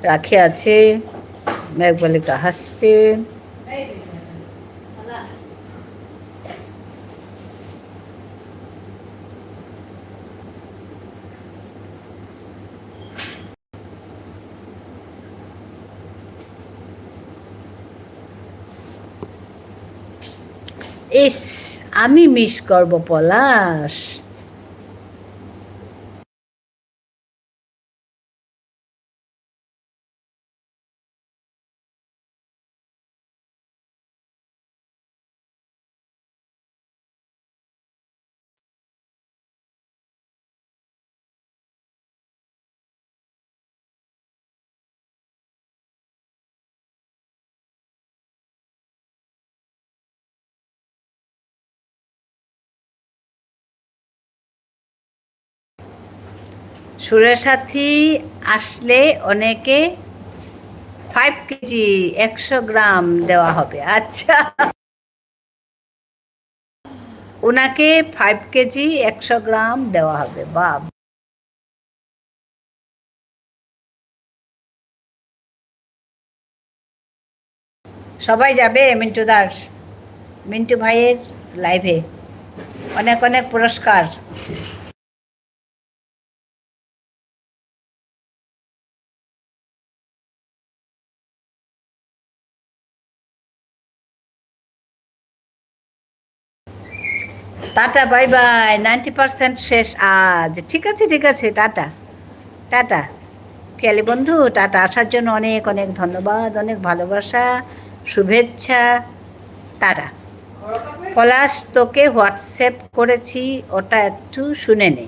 রাখি আছে, মেঘবালিকা হাসছে। ইস, আমি মিস করব পলাশ। সুরের সাথী আসলে অনেকে 5 কেজি 100 গ্রাম দেওয়া হবে। আচ্ছা, ওনাকে 5 কেজি 100 গ্রাম দেওয়া হবে। বাহ, সবাই যাবে মিন্টু ভাইয়ের লাইভে। অনেক অনেক পুরস্কার। Tata, bye bye. 90% শেষ আজ। ঠিক আছে, ঠিক আছে, টাটা টাটা পিয়ালি বন্ধু, টাটা। আসার জন্য অনেক অনেক ধন্যবাদ, অনেক ভালোবাসা, শুভেচ্ছা। টাটা। পলাশ, তোকে হোয়াটসঅ্যাপ করেছি, ওটা একটু শুনে নে।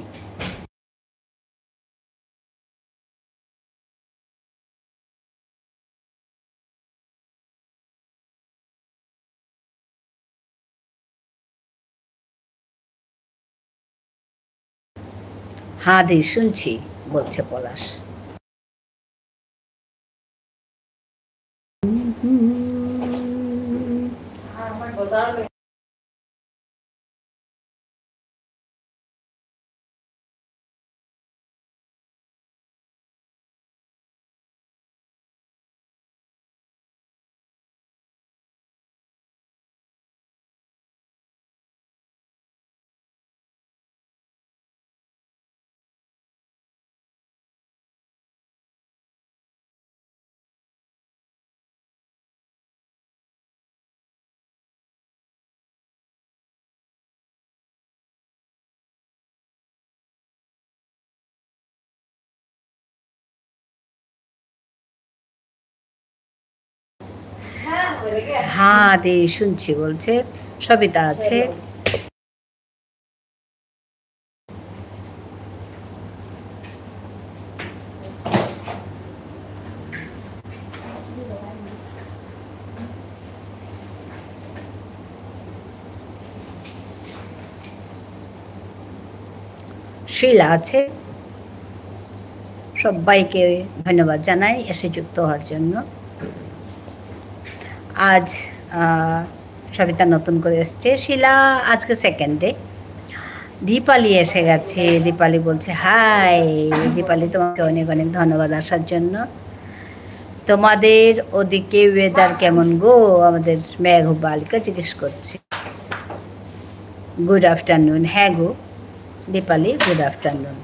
হ্যাঁ দি, শুনছি, বলছে পলাশ। হ্যাঁ দি, শুনছি, বলছে সবিতা আছে। শিলা আছে। সবাইকে ধন্যবাদ জানাই এসে যুক্ত হওয়ার জন্য। আজ সবিতা নতুন করে এসছে। শিলা আজকে সেকেন্ডে। দীপালি এসে গেছে। দীপালি বলছে হাই। দীপালি, তোমাকে অনেক অনেক ধন্যবাদ আসার জন্য। তোমাদের ওদিকে ওয়েদার কেমন গো? আমাদের মেঘ বালিকা জিজ্ঞেস করছে। Good afternoon. হ্যাঁ গো দীপালি, গুড আফটারনুন।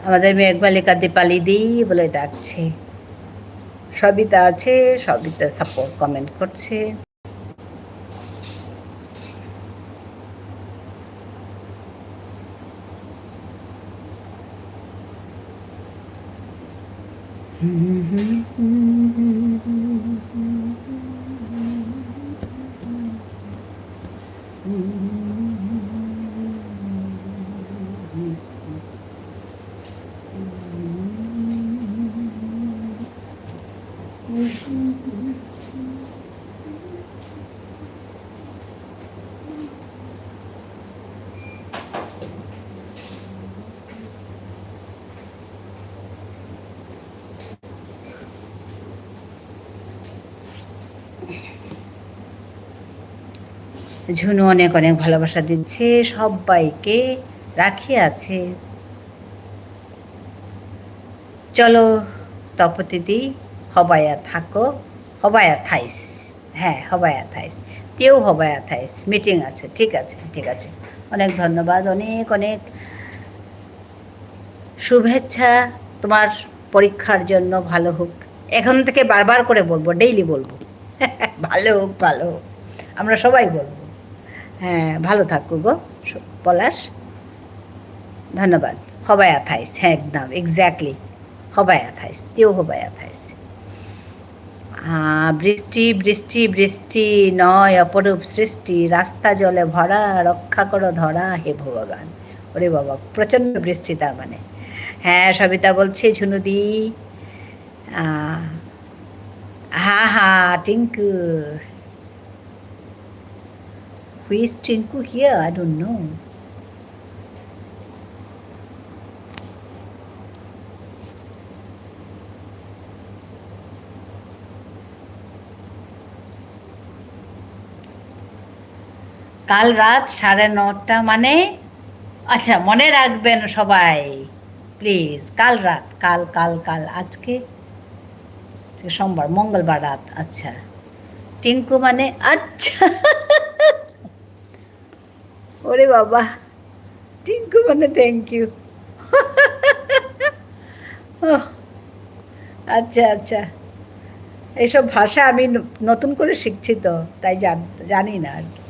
আমাদের মেঘবালিকা দীপালি দি বলে ডাকছে। সবিতা আছে, সবিতা সাপোর্ট কমেন্ট করছে। ঝুনু অনেক অনেক ভালোবাসা দিচ্ছে সবাইকে, রাখি আছে। চলো তপতিদি, হবায়া থাকো। হবায়া থাইস। হ্যাঁ, হবায়া থাইস। তেও হবায়া থাইস, মিটিং আছে। ঠিক আছে, ঠিক আছে। অনেক ধন্যবাদ, অনেক অনেক শুভেচ্ছা তোমার পরীক্ষার জন্য। ভালো হোক। এখন থেকে বারবার করে বলবো, ডেইলি বলবো। ভালো হোক, ভালো হোক, আমরা সবাই বলবো। হ্যাঁ ভালো থাকো গো পলাশ, ধন্যবাদ। সবাই 28, হ্যাঁ একদম এক্স্যাক্টলি সবাই 28, তেও সবাই 28। বৃষ্টি বৃষ্টি বৃষ্টি নয় অপরূপ সৃষ্টি, রাস্তা জলে ভরা, রক্ষা করো ধরা হে ভগবান। ওরে বাবা প্রচণ্ড বৃষ্টি তার মানে। হ্যাঁ সবিতা বলছে ঝুনুদি, হ্যাঁ হ্যাঁ Tinku, who's Tinku here I don't know. কাল রাত 9:30 মানে, আচ্ছা মনে রাখবেন সবাই প্লিজ, কাল রাত, কাল কাল কাল আজকে সোমবার, মঙ্গলবার রাত, আচ্ছা টিঙ্কু মানে, আচ্ছা ওরে বাবা, টিঙ্কু মানে থ্যাংক ইউ। আচ্ছা আচ্ছা, এইসব ভাষা আমি নতুন করে শিখছি তো, তাই জানি না আর কি।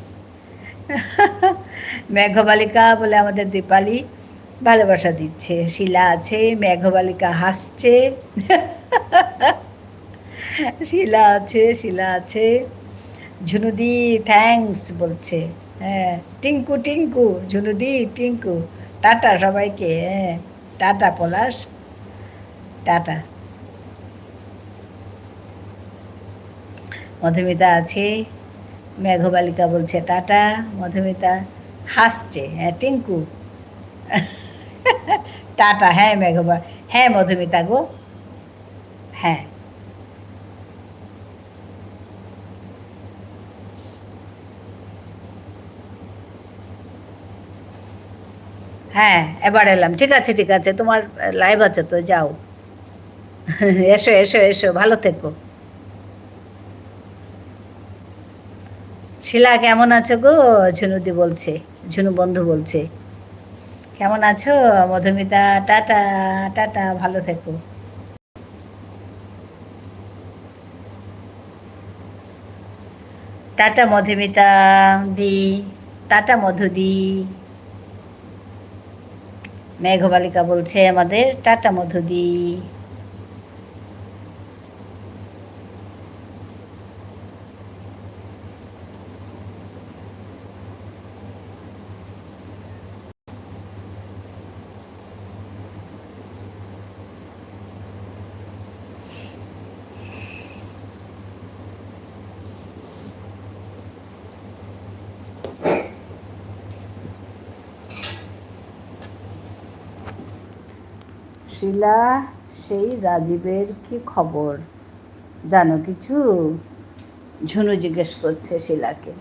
মেঘবালিকা বলে আমাদের দীপালি ভালোবাসা দিচ্ছে, শিলা আছে, মেঘবালিকা হাসছে, শিলা আছে, শিলা আছে, ঝুনুদি থ্যাঙ্কস বলছে, হ্যাঁ টিঙ্কু টিঙ্কু, ঝুনুদি টিঙ্কু, টাটা সবাইকে, হ্যাঁ টাটা পলাশ, টাটা। মধুমিতা আছে, মেঘবালিকা বলছে টাটা, মধুমিতা হাসছে, হ্যাঁ টিঙ্কু টাটা, হ্যাঁ হ্যাঁ মধুমিতা গো, হ্যাঁ হ্যাঁ এবার এলাম, ঠিক আছে ঠিক আছে, তোমার লাইভ আছে তো যাও। এসো এসো এসো, ভালো থেকো। শিলা কেমন আছো গো, ঝুনুদি বলছে, ঝুনু বন্ধু বলছে কেমন আছো, মধুমিতা টাটা, টাটা ভালো থেকো। টাটা মধুমিতা দি, টাটা মধুদি, মেঘবালিকা বলছে আমাদের টাটা মধুদি। শিলা, সেই রাজীবের কি খবর, জানো কিছু? ঝুনু জিজ্ঞেস করছে শিলাকে।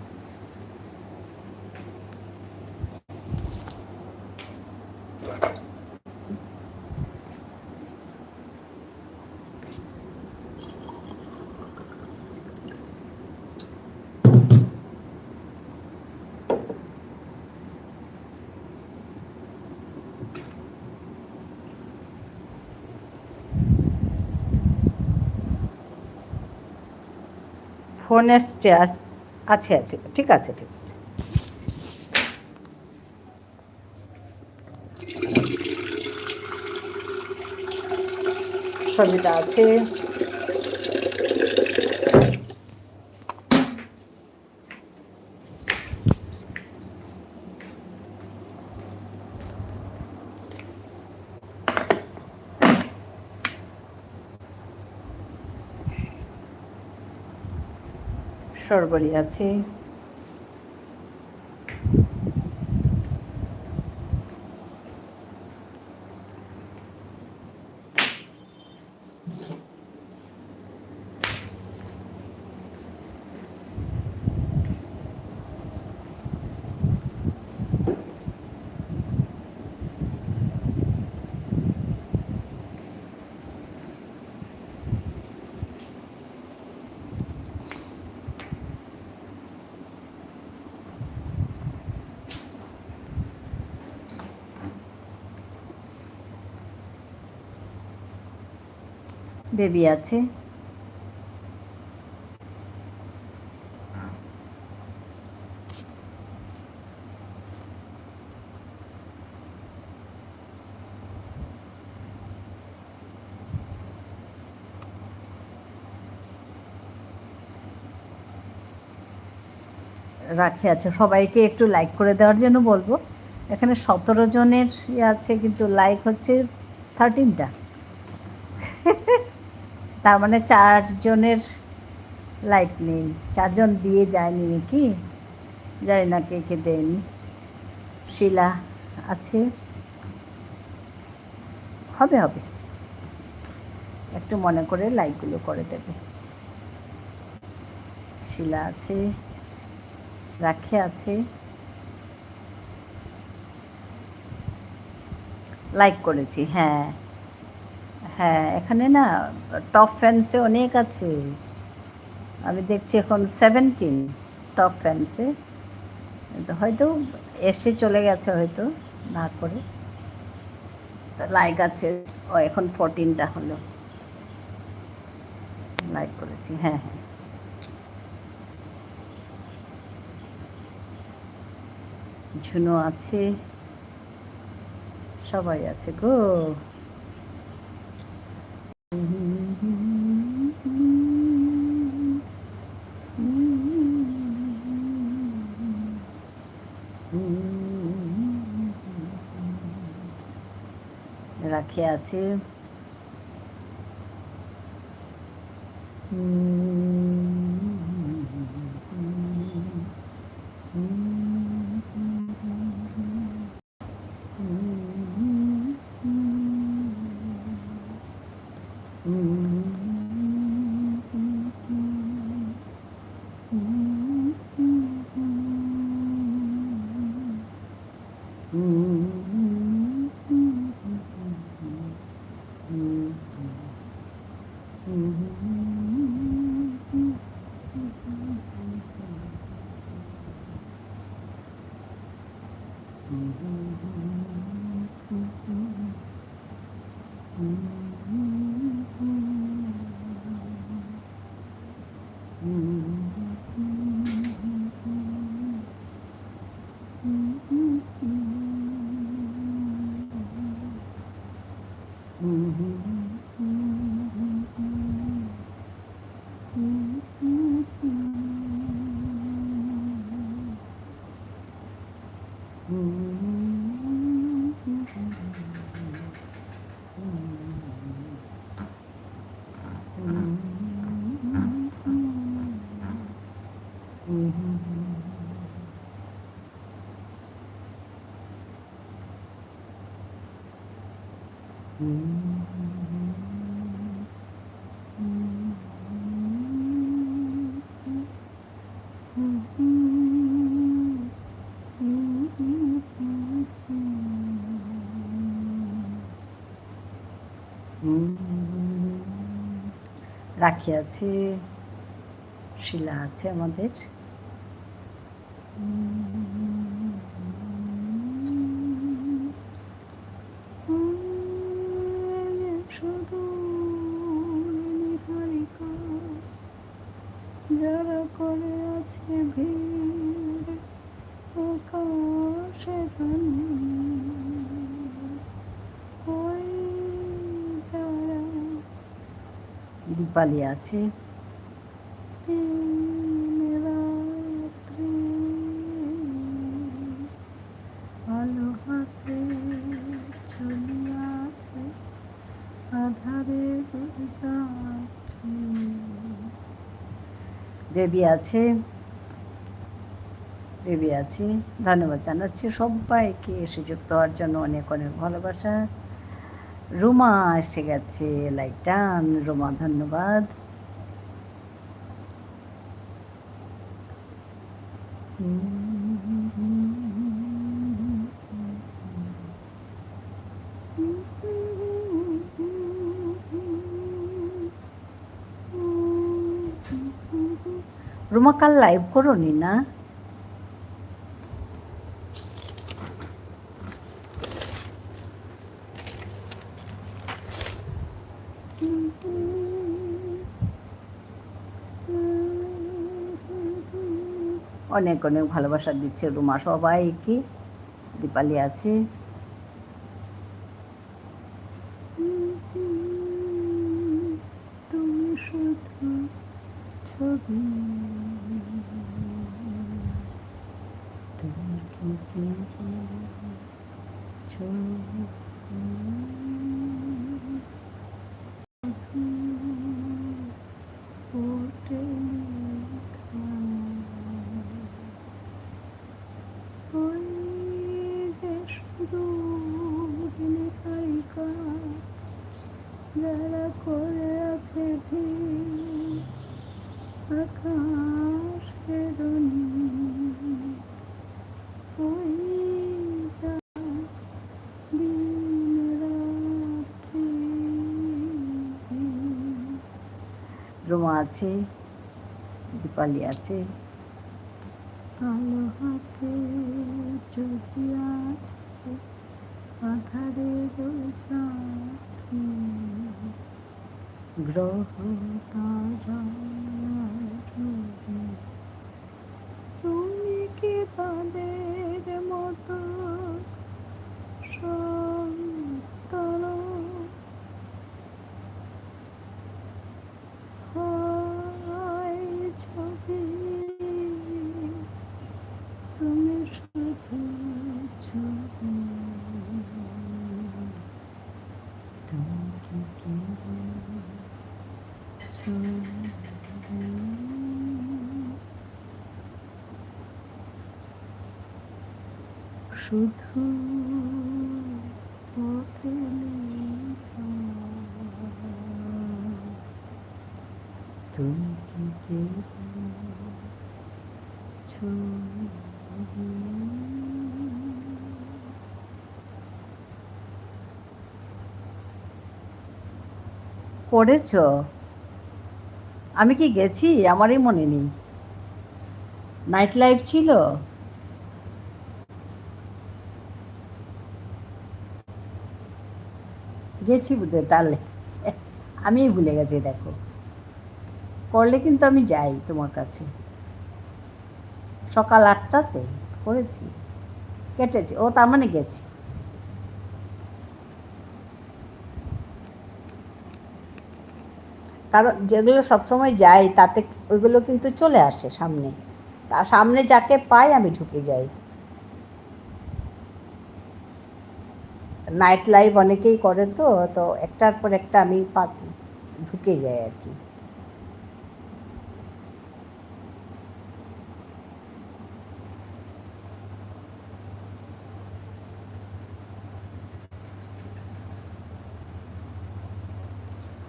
ফোন এসছে, আছে আছে, ঠিক আছে ঠিক আছে। সবিতা আছে, সরবরি আছে, বেবি আছে, রাখি আছে, সবাইকে একটু লাইক করে দেওয়ার জন্য বলবো। এখানে 17 জনের আছে, কিন্তু লাইক হচ্ছে 13টা। তার মানে 4 জনের লাইক নেই, 4 জন দিয়ে যায়নি নাকি, জানি না কে কে দেয়নি। শিলা আছে, হবে হবে, একটু মনে করে লাইকগুলো করে দেবে। শিলা আছে, রাখে আছে, লাইক করেছি। হ্যাঁ হ্যাঁ, এখানে না টপ ফ্যান্সে অনেক আছে, আমি দেখছি এখন 17 টপ ফ্যান্সে, হয়তো এসে চলে গেছে হয়তো না করে, লাইক আছে। ও এখন 14টা হলো, লাইক করেছি। হ্যাঁ হ্যাঁ, ঝুনো আছে, সবাই আছে গো। রাখে আছে, রাখি আছে, শিলা আছে আমাদের, যারা করে আছে ভিড় আকাশে দীপালি আছে, আলো হাতে চলিয়াছে আধারে বেবি আছে, বেবি আছে। ধন্যবাদ জানাচ্ছি সবাইকে এসে যুক্ত হওয়ার জন্য, অনেক অনেক ভালোবাসা। রুমা এসে গেছে, লাইক টান। রুমা ধন্যবাদ। রুমা কাল লাইভ করোনি না? অনেক অনেক ভালোবাসা দিচ্ছে রুমা সবাইকে। দীপালি আছে, তুমি শুধু ছবি তুমি কি কেড়েছ ওঠে লেখা ওই যে সুদূর লেখাইকা যারা করে আছে ভিড় আকাশের নীল ওই যা দিন রাত্রি রোমা আছে, দীপালি আছে, কালো হাতে চোখি আছে আধারের চাকরি গ্রহ তারা তুমি কি তাদের মতো সন্তর হয় ছবি তুমি শুধু ছবি তুমি কি কেড়েছ শুধু ওঠে লেখা তুমি কি কেড়েছ করেছ? আমি কি গেছি? আমারই মনে নেই। নাইট লাইফ ছিল? গেছি বুঝতে তাহলে আমি ভুলে গেছি। দেখো, করলে কিন্তু আমি যাই তোমার কাছে। সকাল 8টাতে করেছি, কেটেছি। ও তার মানে গেছি। কারণ যেগুলো সবসময় যাই তাতে ওইগুলো কিন্তু চলে আসে সামনে, তা সামনে যাকে পাই আমি ঢুকে যাই। নাইট লাইভ অনেকেই করে, তো তো একটার পর একটা আমি ঢুকে যাই আর কি।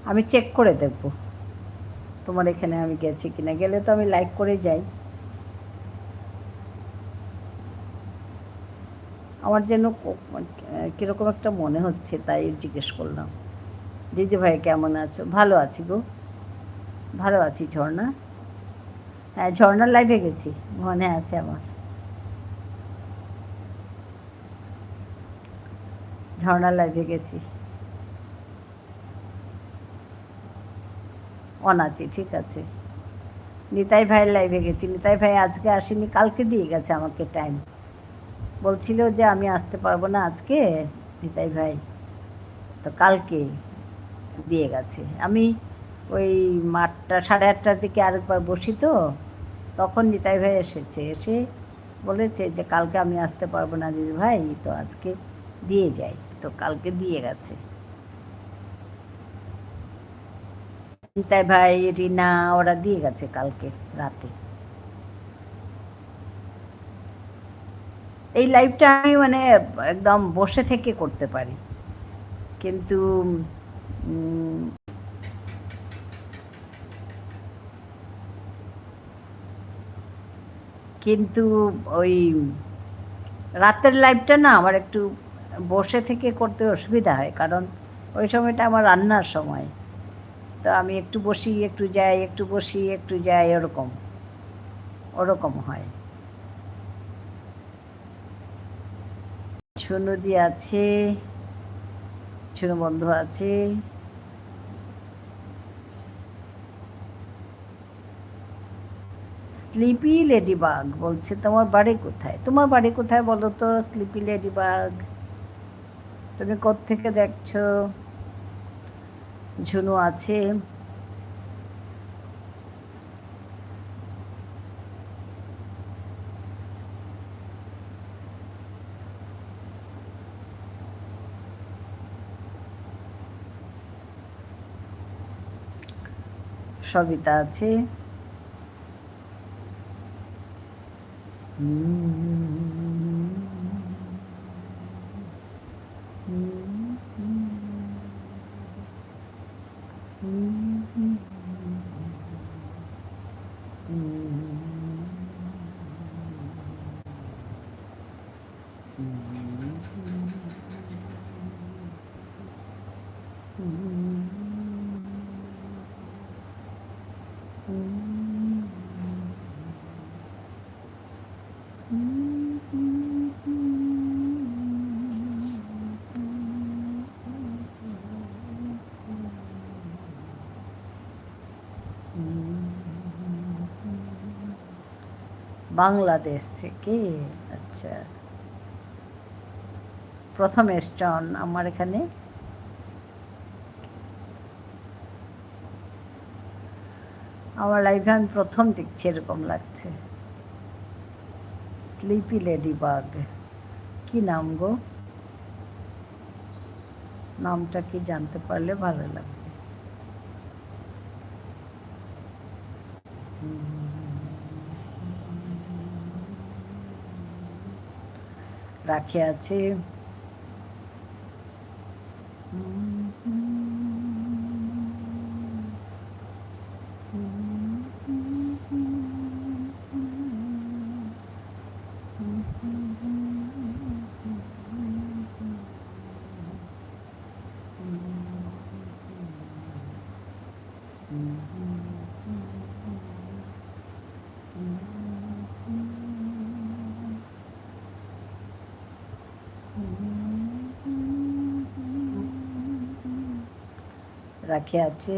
আমি চেক করে দেখব তোমার এখানে আমি গেছি কিনা। গেলে তো আমি লাইক করে যাই। আমার যেন কীরকম একটা মনে হচ্ছে, তাই জিজ্ঞেস করলাম। দিদি ভাই কেমন আছো? ভালো আছি গো, ভালো আছি। ঝর্ণা, হ্যাঁ ঝর্ণার লাইভে গেছি, মনে আছে আমার। ঝর্ণার লাইভে গেছি। অন আছি, ঠিক আছে। নিতাই ভাইয়ের লাইভে গেছি। নিতাই ভাই আজকে আসেনি, কালকে দিয়ে গেছে আমাকে টাইম। বলছিল যে আমি আসতে পারবো না আজকে নিতাই ভাই, তো কালকে দিয়ে গেছে। আমি ওই 8টা 8:30টার দিকে আরেকবার বসি, তো তখন নিতাই ভাই এসেছে, এসে বলেছে যে কালকে আমি আসতে পারবো না দিদি ভাই, তো আজকে দিয়ে যাই। তো কালকে দিয়ে গেছে নিতাই ভাই, রিনা, ওরা দিয়ে গেছে কালকে রাতে। এই লাইভটা আমি মানে একদম বসে থেকে করতে পারি, কিন্তু কিন্তু ওই রাতের লাইভটা না আমার একটু বসে থেকে করতে অসুবিধা হয়, কারণ ওই সময়টা আমার রান্নার সময়। তো আমি একটু বসি একটু যাই, একটু বসি একটু যাই, ওরকম ওরকম হয়। ছুনুদি আছে, ছুনু বন্ধু আছে। স্লিপি লেডিবাগ বলছে তোমার বাড়ি কোথায়? তোমার বাড়ি কোথায় বলো তো স্লিপি লেডিবাগ? তুমি কোত্থেকে দেখছো? ঝুনু আছে। সবিতা আছে, বাংলাদেশ থেকে। আচ্ছা, প্রথম স্টোন আমার এখানে। আমার লাইফে আমি প্রথম দেখছি, এরকম লাগছে। স্লিপি লেডিবাগ, কি নাম গো? নামটা কি জানতে পারলে ভালো লাগবে। রাখি আছে, রাখি আছে,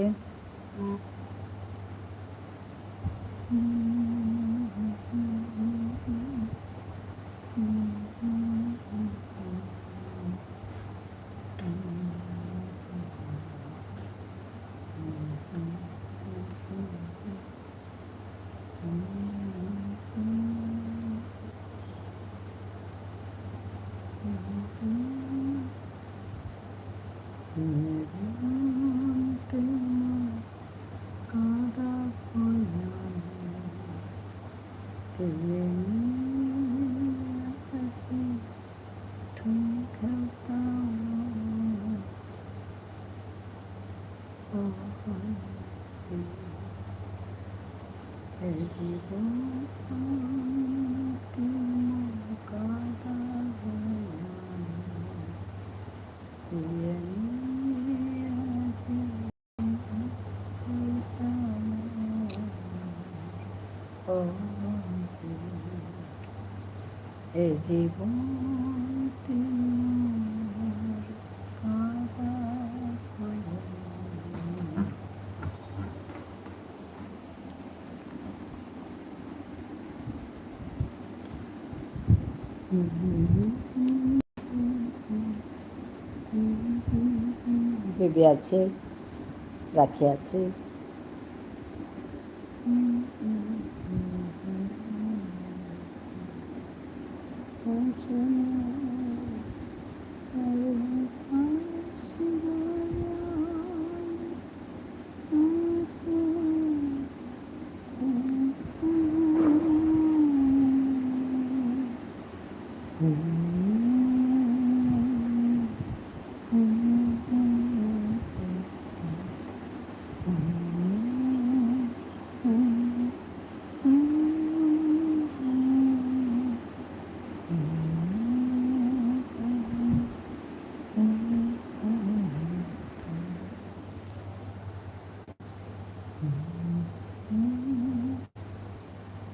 এ জীবন বেবি আছে, রাখি আছে,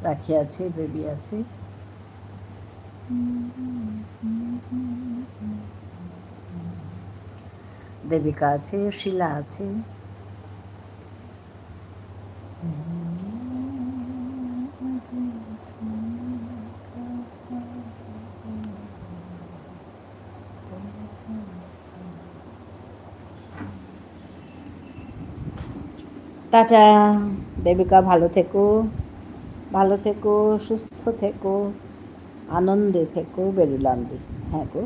রাখি আছে, বেবি আছে, দেবিকা আছে, শিলা আছে, টাটা। দেবিকা ভালো থেকো, ভালো থেকো, সুস্থ থেকো, আনন্দে থেকো, বেরুলান্দি। হ্যাঁ গো,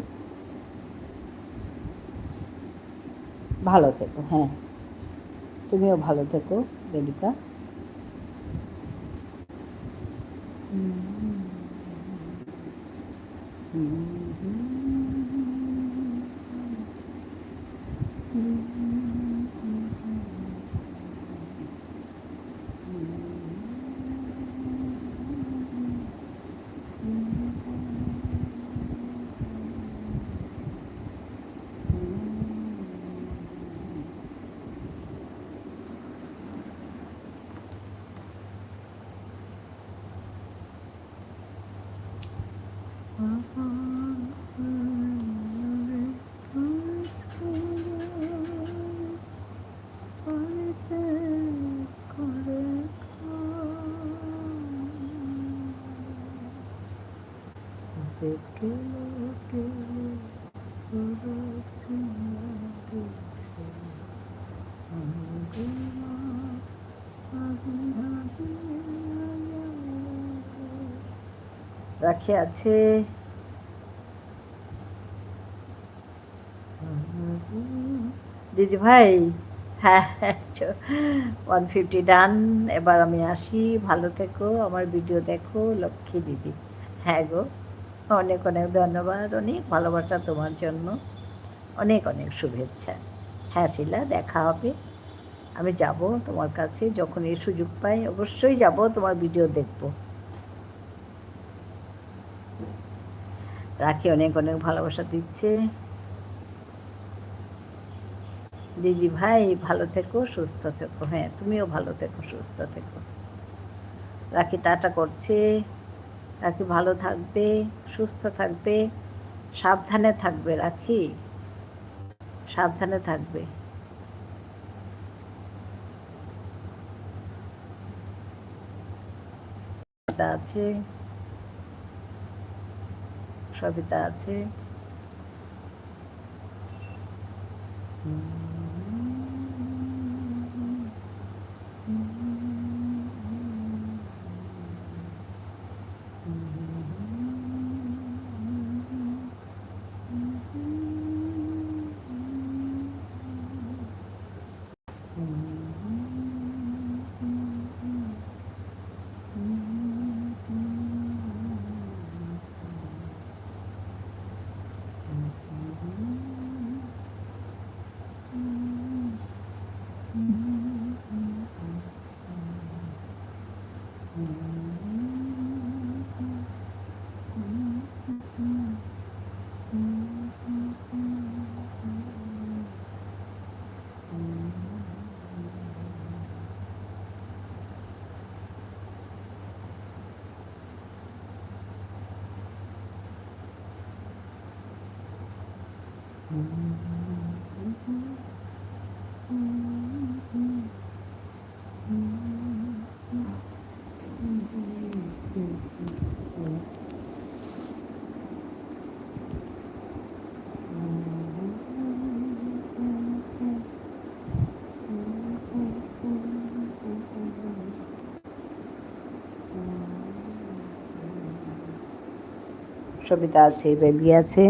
ভালো থেকো, হ্যাঁ তুমিও ভালো থেকো। দেবিকা। রাখি আছে, দিদি ভাই। হ্যাঁ, 150 ডান। এবার আমি আসি, ভালো থেকো, আমার ভিডিও দেখো লক্ষ্মী দিদি। হ্যাঁ গো, অনেক অনেক ধন্যবাদ, অনেক ভালোবাসা তোমার জন্য, অনেক অনেক শুভেচ্ছা। হ্যাঁ শিলা, দেখা হবে, আমি যাব তোমার কাছে যখন এই সুযোগ পাই, অবশ্যই যাব, তোমার ভিডিও দেখব। রাখি অনেক অনেক ভালোবাসা দিচ্ছে। দিদি ভাই ভালো থেকো, সুস্থ থেকো। হ্যাঁ, তুমিও ভালো থেকো, সুস্থ থেকো। রাখি টাটা করছে। রাখি ভালো থাকবে, সুস্থ থাকবে, সাবধানে থাকবে। রাখি সাবধানে থাকবে। আছে, সবিতা আছে। সবিতা আছে, বেবি আছে।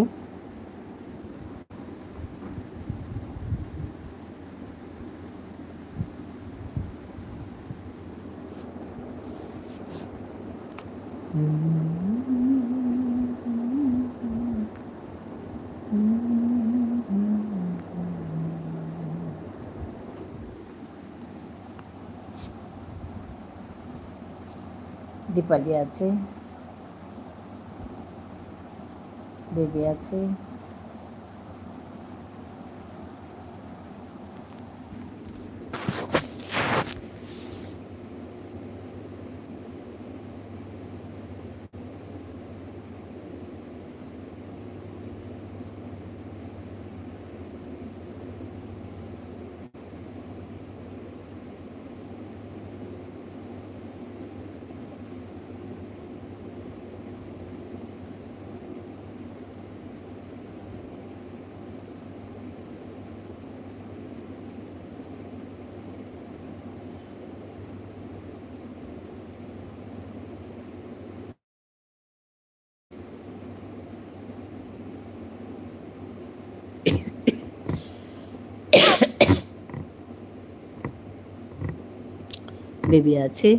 দীপালি আছে, বেবি আছে। বেবি আছে।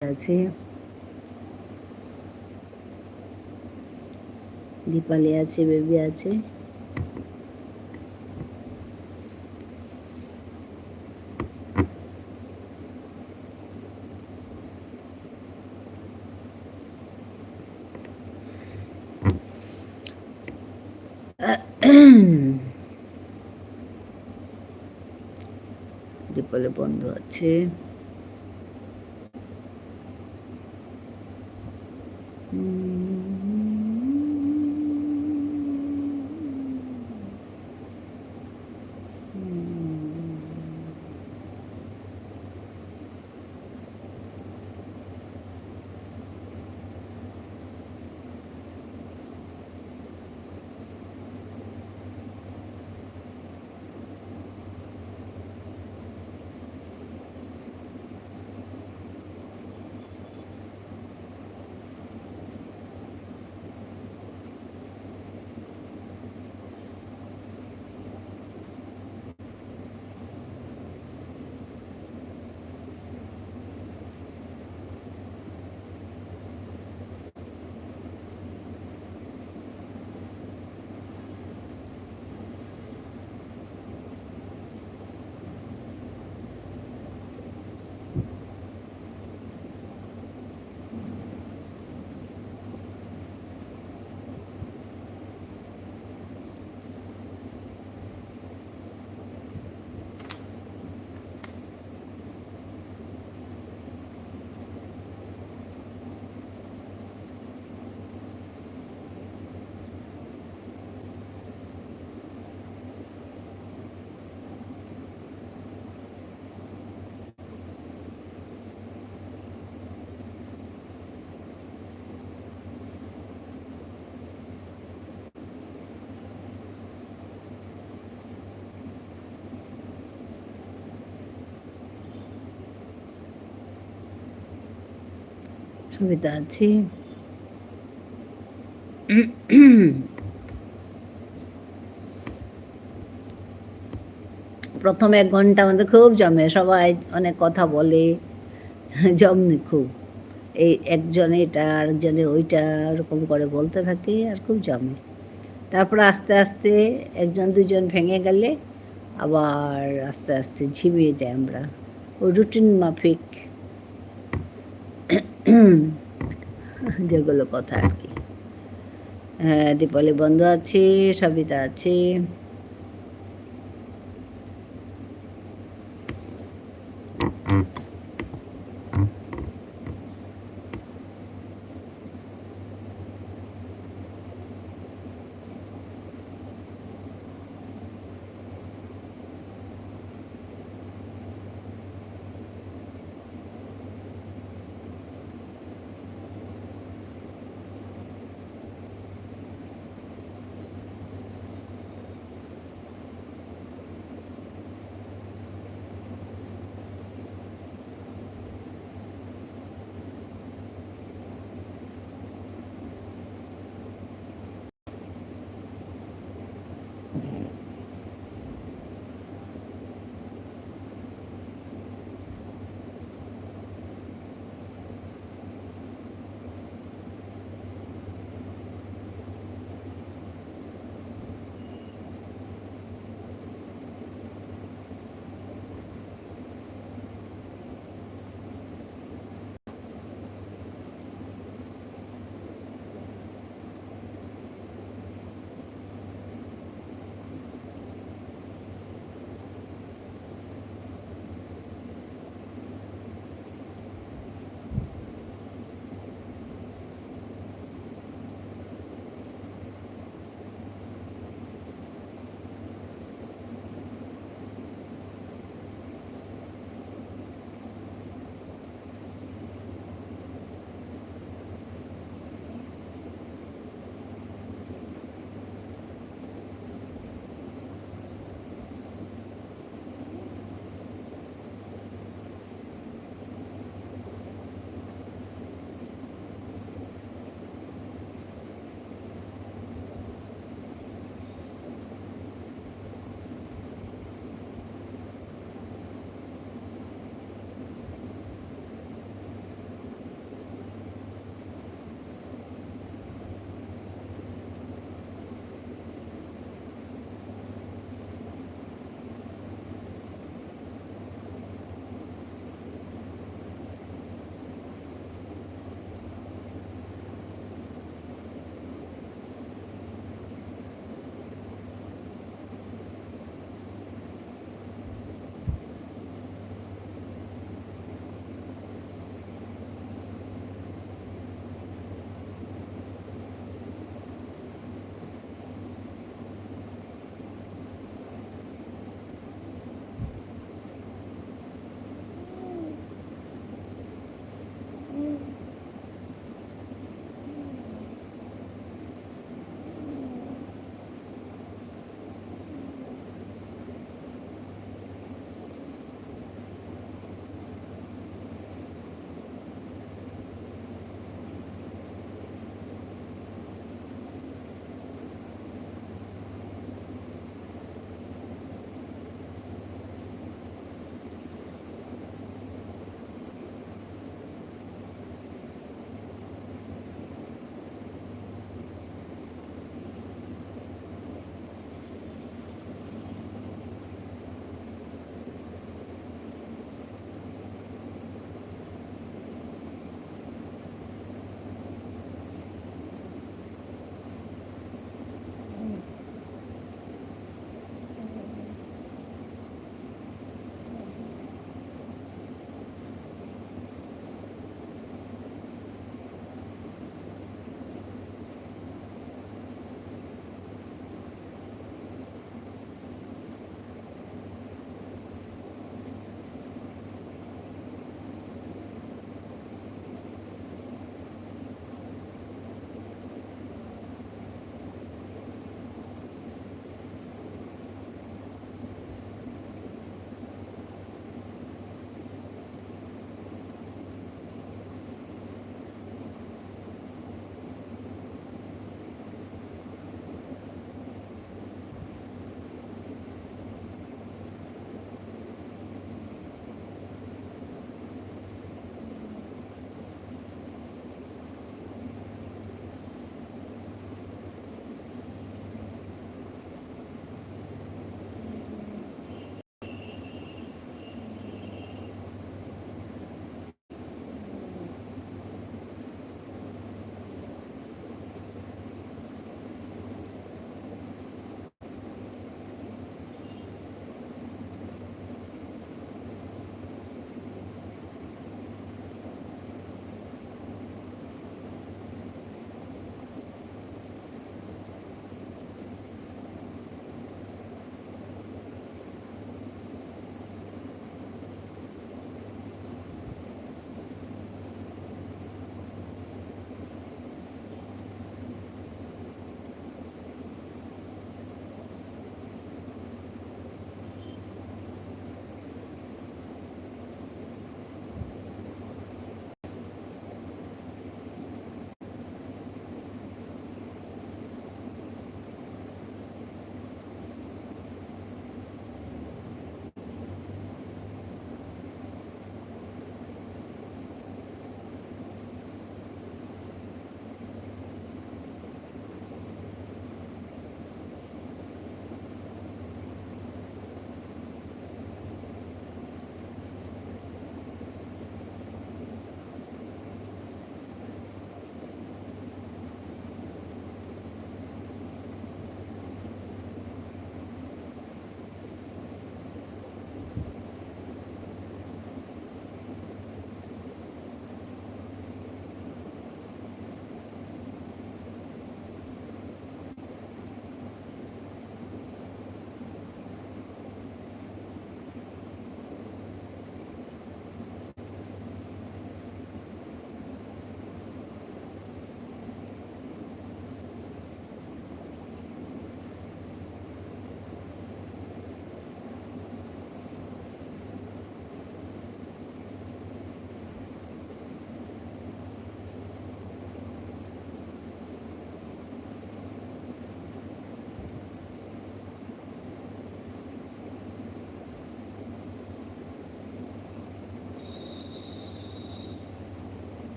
আছে, দীপালি আছে, বেবি আছে। দীপালি বন্ধু আছে। সুবিধা আছে। প্রথম 1 ঘন্টা আমাদের খুব জমে, সবাই অনেক কথা বলে, জমে খুব। এই একজনে এটা আরেকজনের ওইটা ওরকম করে বলতে থাকে আর খুব জমে। তারপরে আস্তে আস্তে 1 জন 2 জন ভেঙে গেলে আবার আস্তে আস্তে ঝিমিয়ে যাই আমরা, ওই রুটিন মাফিক যেগুলো কথা আর কি। হ্যাঁ, দীপালি বন্ধু আছে, সবিতা আছে।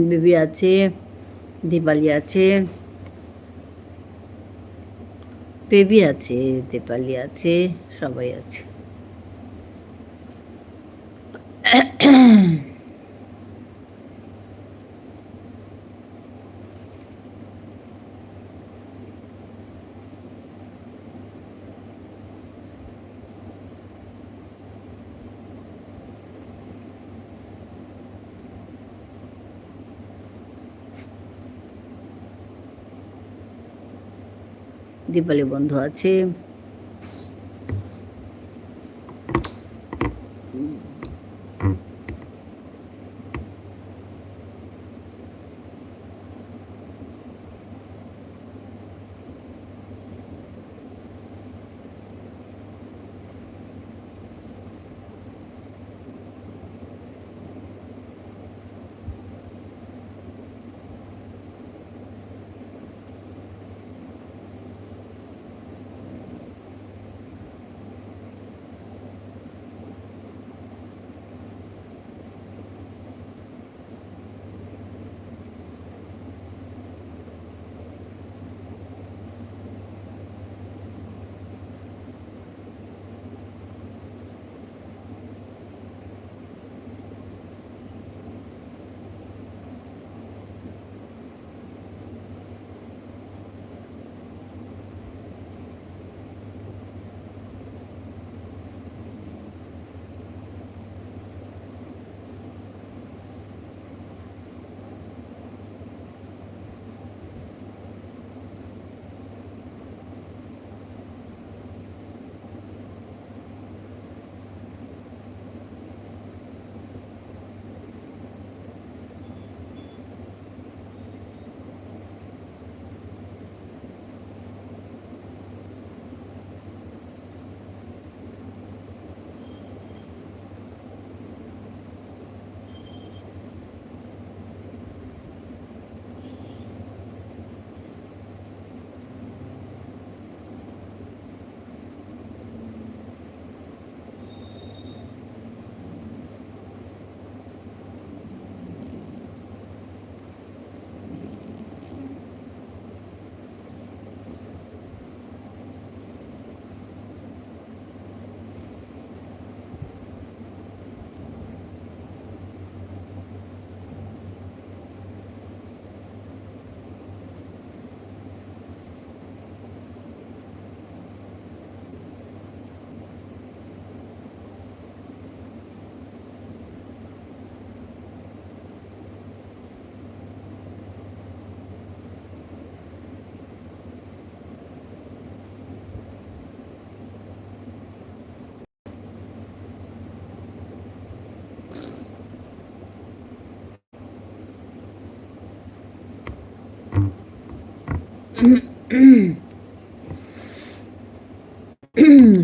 বেবি আছে, দীপালি আছে, বেবি আছে, দীপালি আছে, সবাই আছে। দীপালি বন্ধু আছে,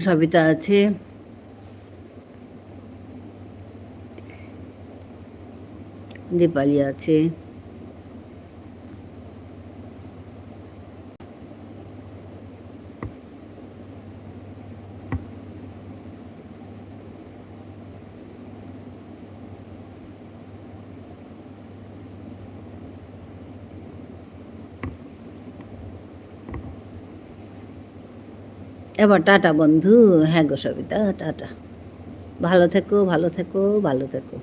সবিতা আছে, দীপালি আছে, এবার টাটা বন্ধু। হ্যাঁ গো সবিতা, টাটা। ভালো থেকো, ভালো থেকো, ভালো থেকো।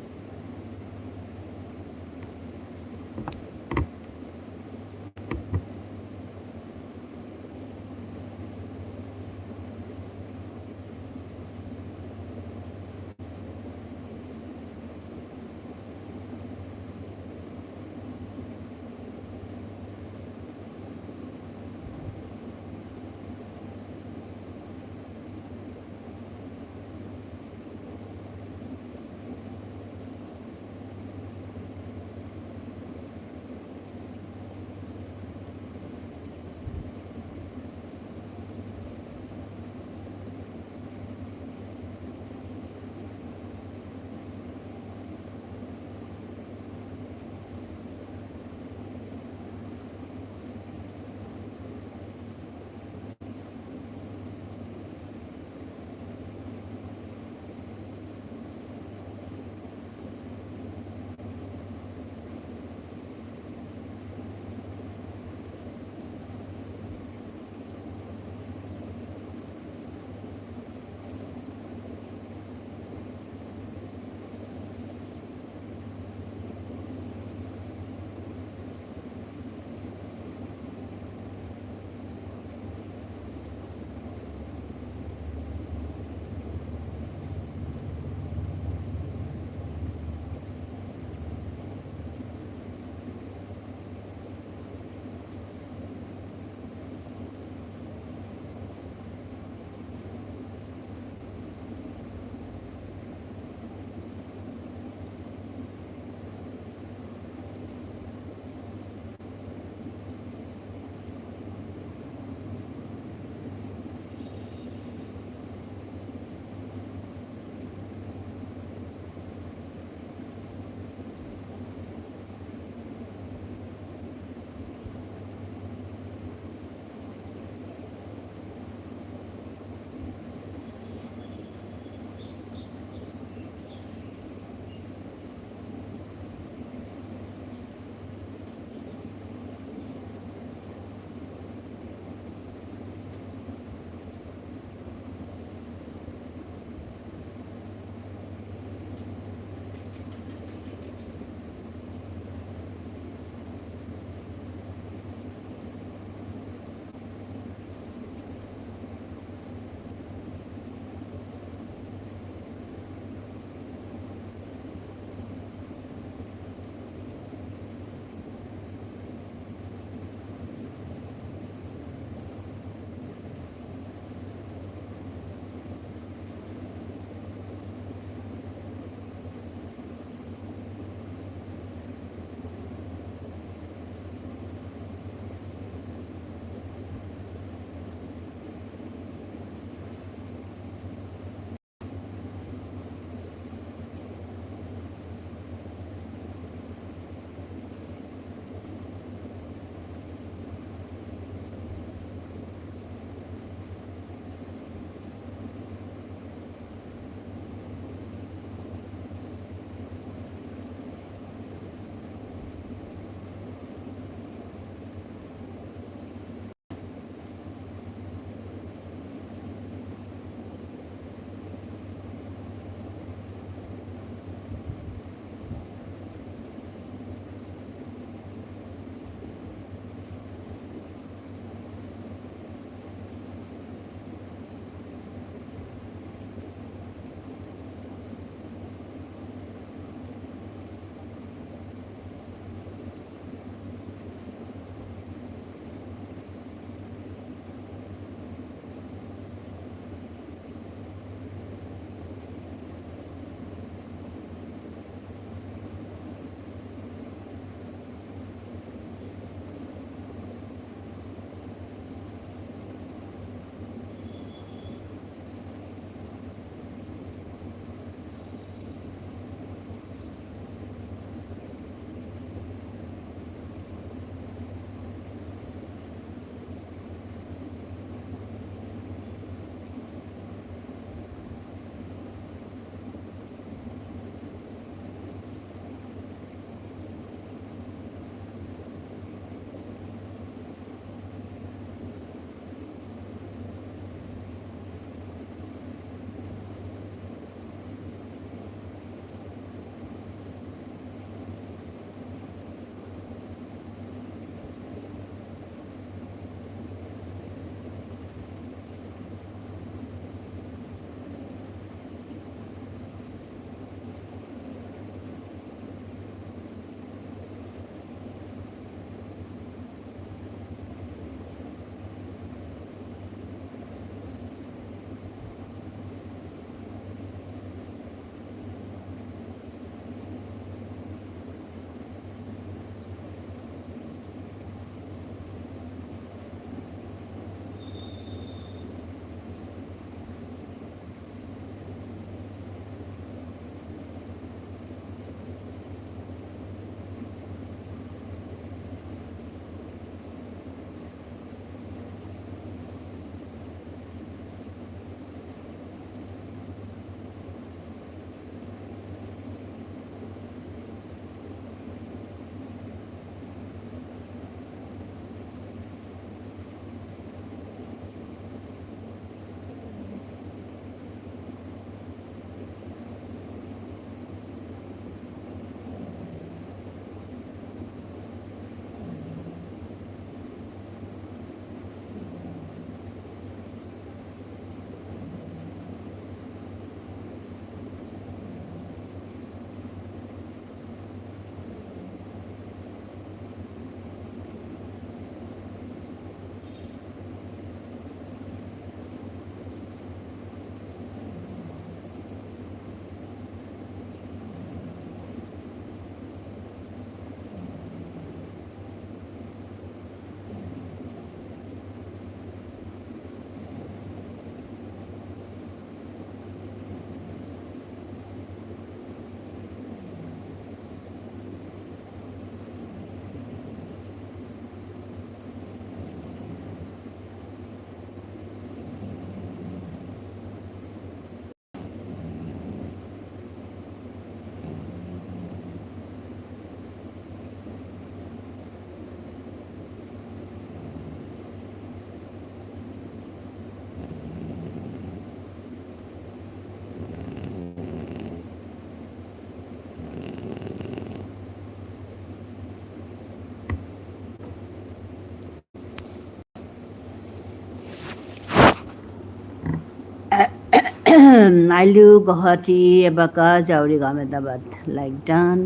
আইলিউ গুৱাহাটী এবাকা জাউৰি আহমেদাবাদ লাইক ডান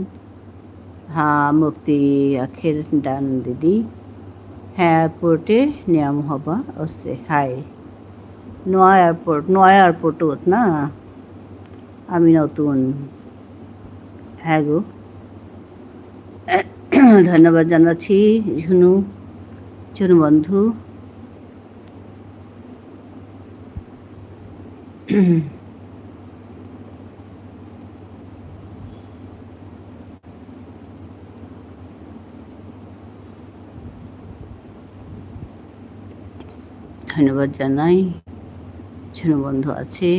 হ্যাঁ মুক্তি আখির ডান দিদি হ্যাঁ এয়ারপোর্টে নিয়াম হবা ওসে হাই নোয়া এয়ারপোর্টত না আমি নতুন হ্যাঁ গো ধন্যবাদ জানাচ্ছি ঝুনু ঝুনু বন্ধু ধন্যবাদ জানাই ঝুনু বন্ধু আছে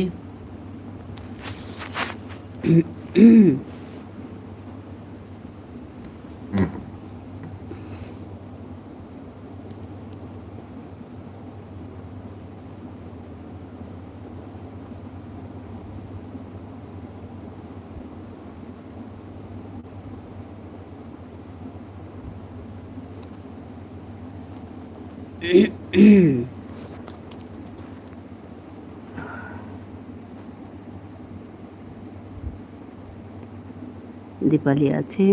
দীপালি আছে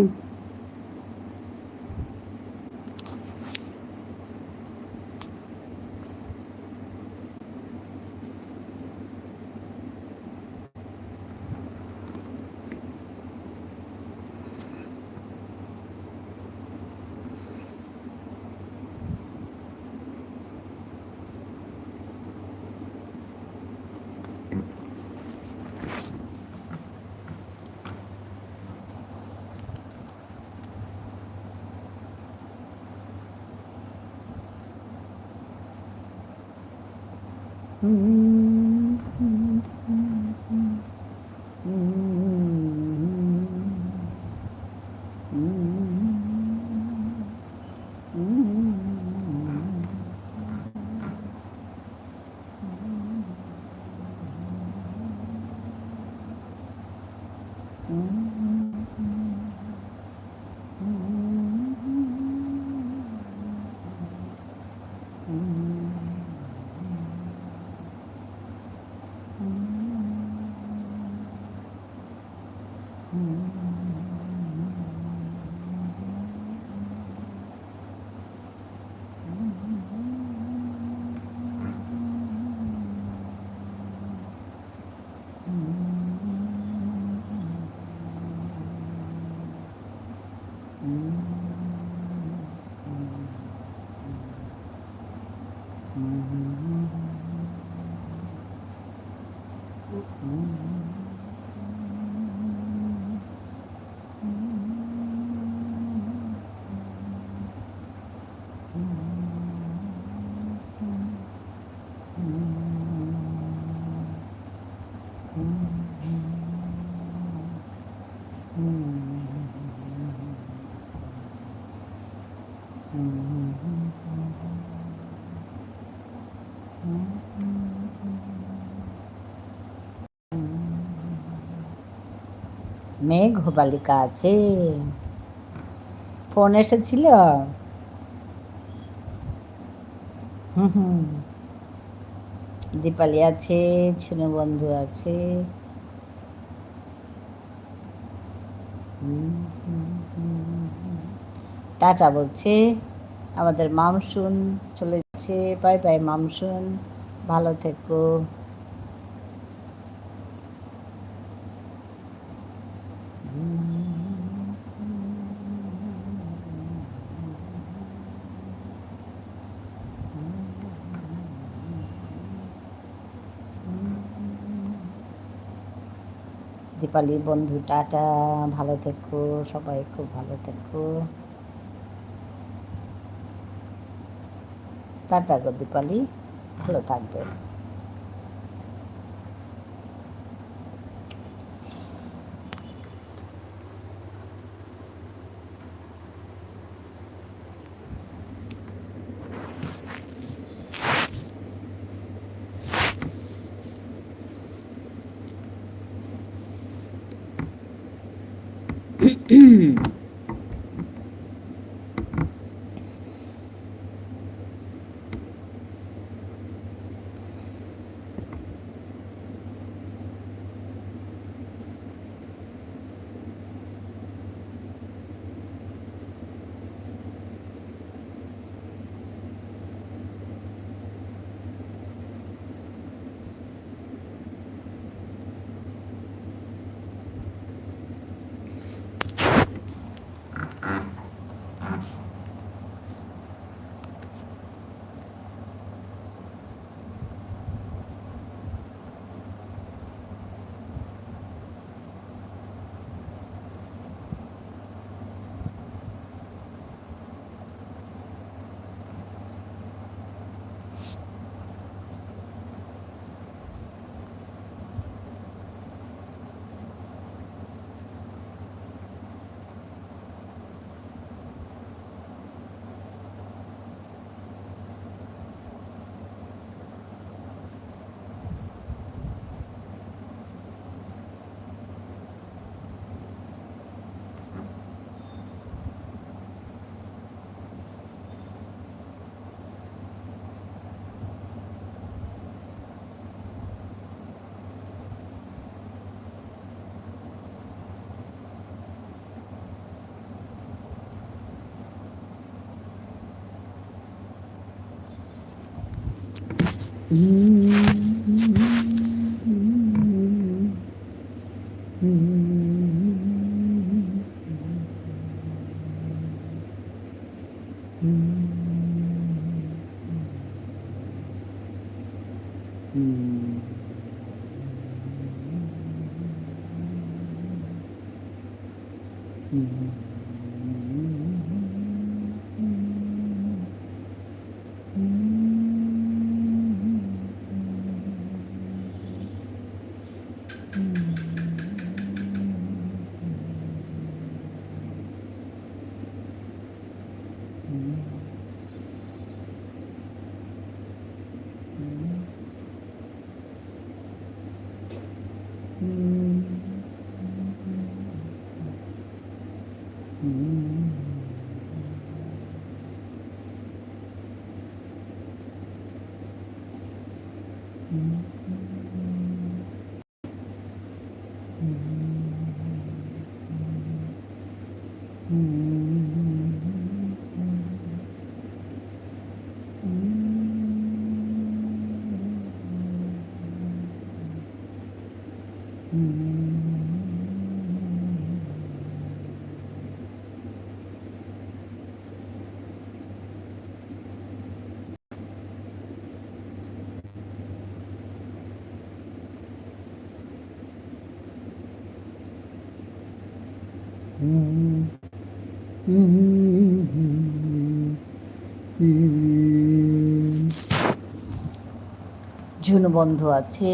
মেঘ বালিকা আছে ফোন এসেছিল দীপালি আছে ঝুনু বন্ধু আছে টাটা বলছে আমাদের মামসুন চলে যাচ্ছে বাই বাই মামসুন ভালো থেকো দীপালি বন্ধু টাটা ভালো থেকো সবাই খুব ভালো থেকো টাটা গো দীপালি ভালো থাকবে ঝুনু বন্ধু আছে,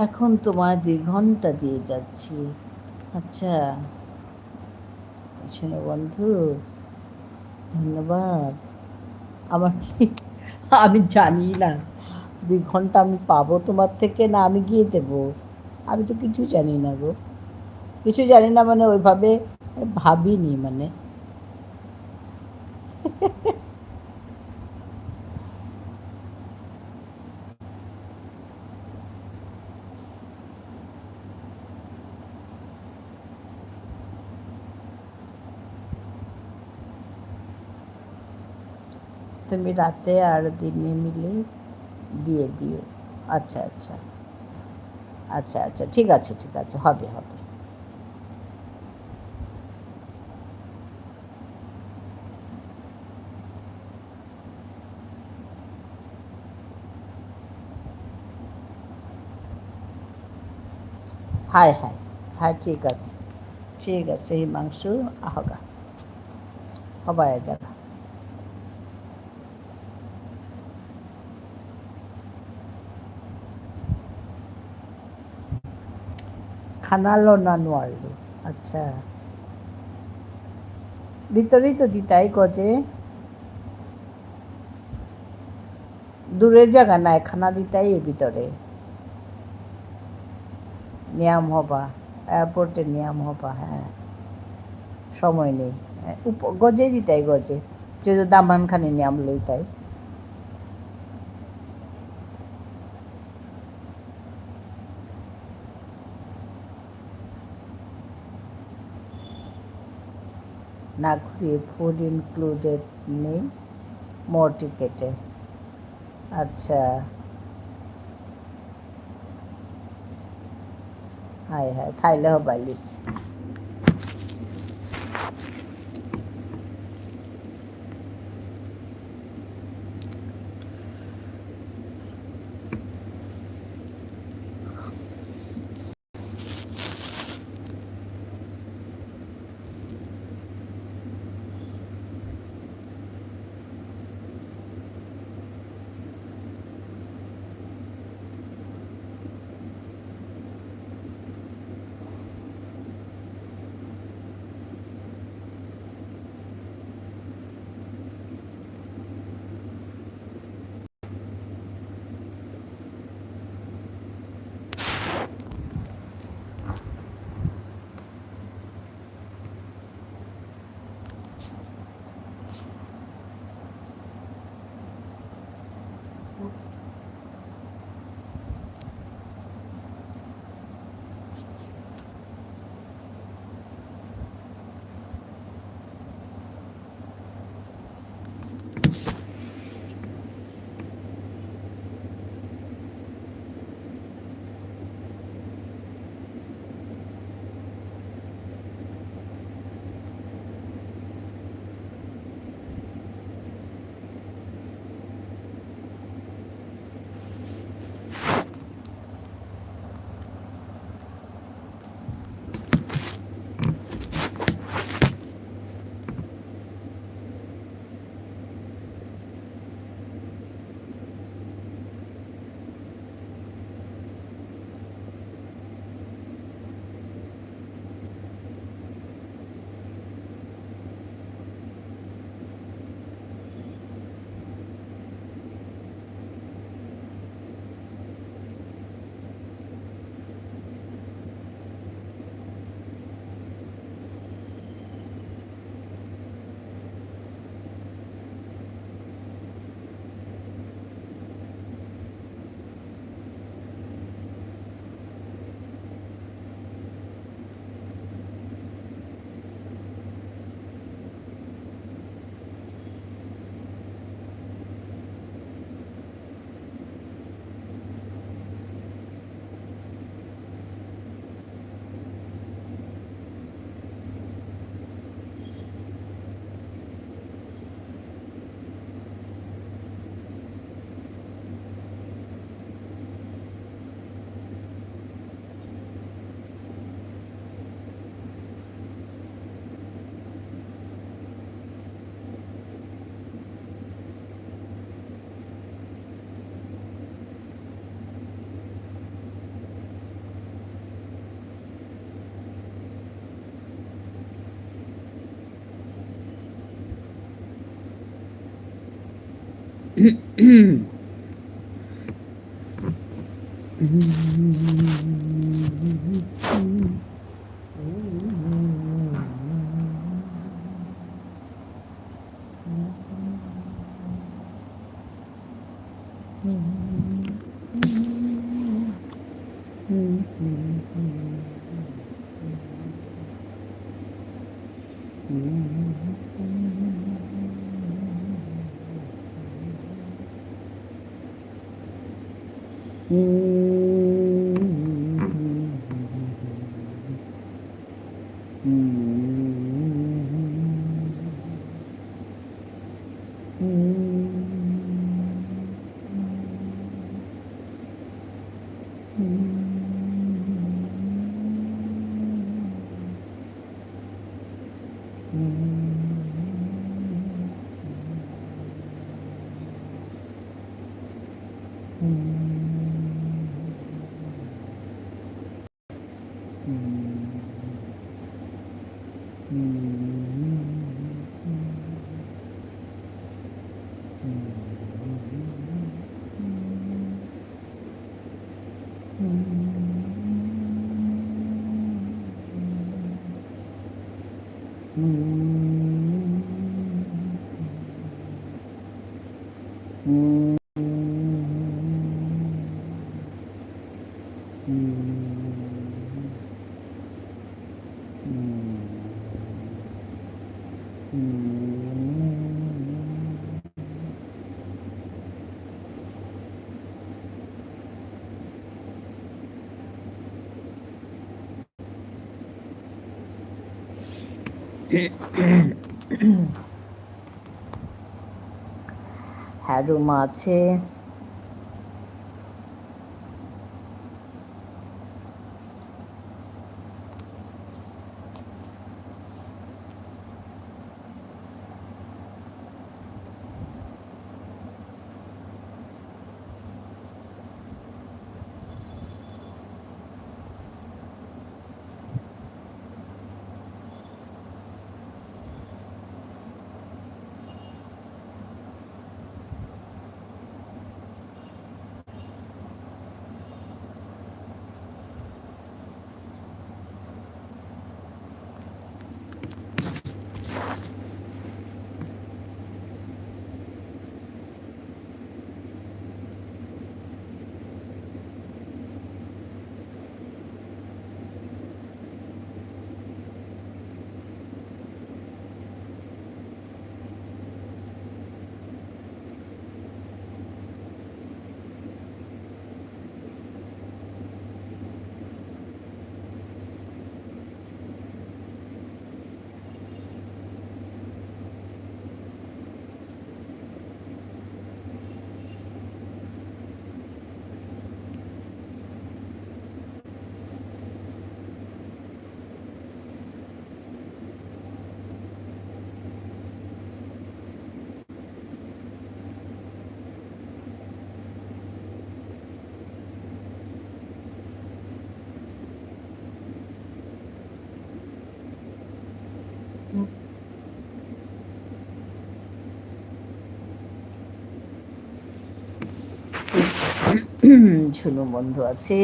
এখন তোমার 2 ঘন্টা দিয়ে যাচ্ছি। আচ্ছা, শোনো বন্ধু, ধন্যবাদ। আমার কি, আমি জানি না 2 ঘন্টা আমি পাবো তোমার থেকে, না আমি গিয়ে দেবো। আমি তো কিছু জানি না গো, কিছু জানি না মানে ওইভাবে ভাবিনি মানে। তুমি রাতে আর দিনে মিলে দিয়ে দিও। আচ্ছা আচ্ছা আচ্ছা আচ্ছা, ঠিক আছে ঠিক আছে, হবে হবে। হাই হাই হাই, ঠিক আছে ঠিক আছে, হিমাংশু আহগা হবায় জাগা। খানালো না নোয়ারলো। আচ্ছা, ভিতরেই তো দিতাই গজে, দূরের জায়গা নাই, খানা দিতাই এর ভিতরে নিয়াম হবা, এয়ারপোর্টে নিয়াম হবা। হ্যাঁ, সময় নেই, গজে দিতাই গজে, যদি দামানখানে নিয়াম লইতাই। না ঘুরিয়ে ফুড ইনক্লুডেড নেই মোর টিকেটে। আচ্ছা, হাই হাই থাইলে হবাইলিস। হ্যাঁ, রুম আছে। ঝুনু বন্ধু আছে।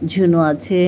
ঝুনু আছে।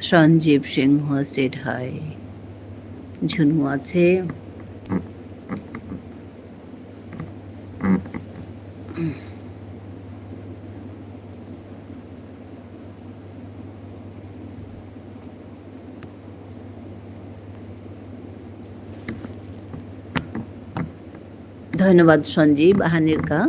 সঞ্জীব সিংহ সেড হাই। ঝুনু আছে। ধন্যবাদ সঞ্জীব হানিরকা।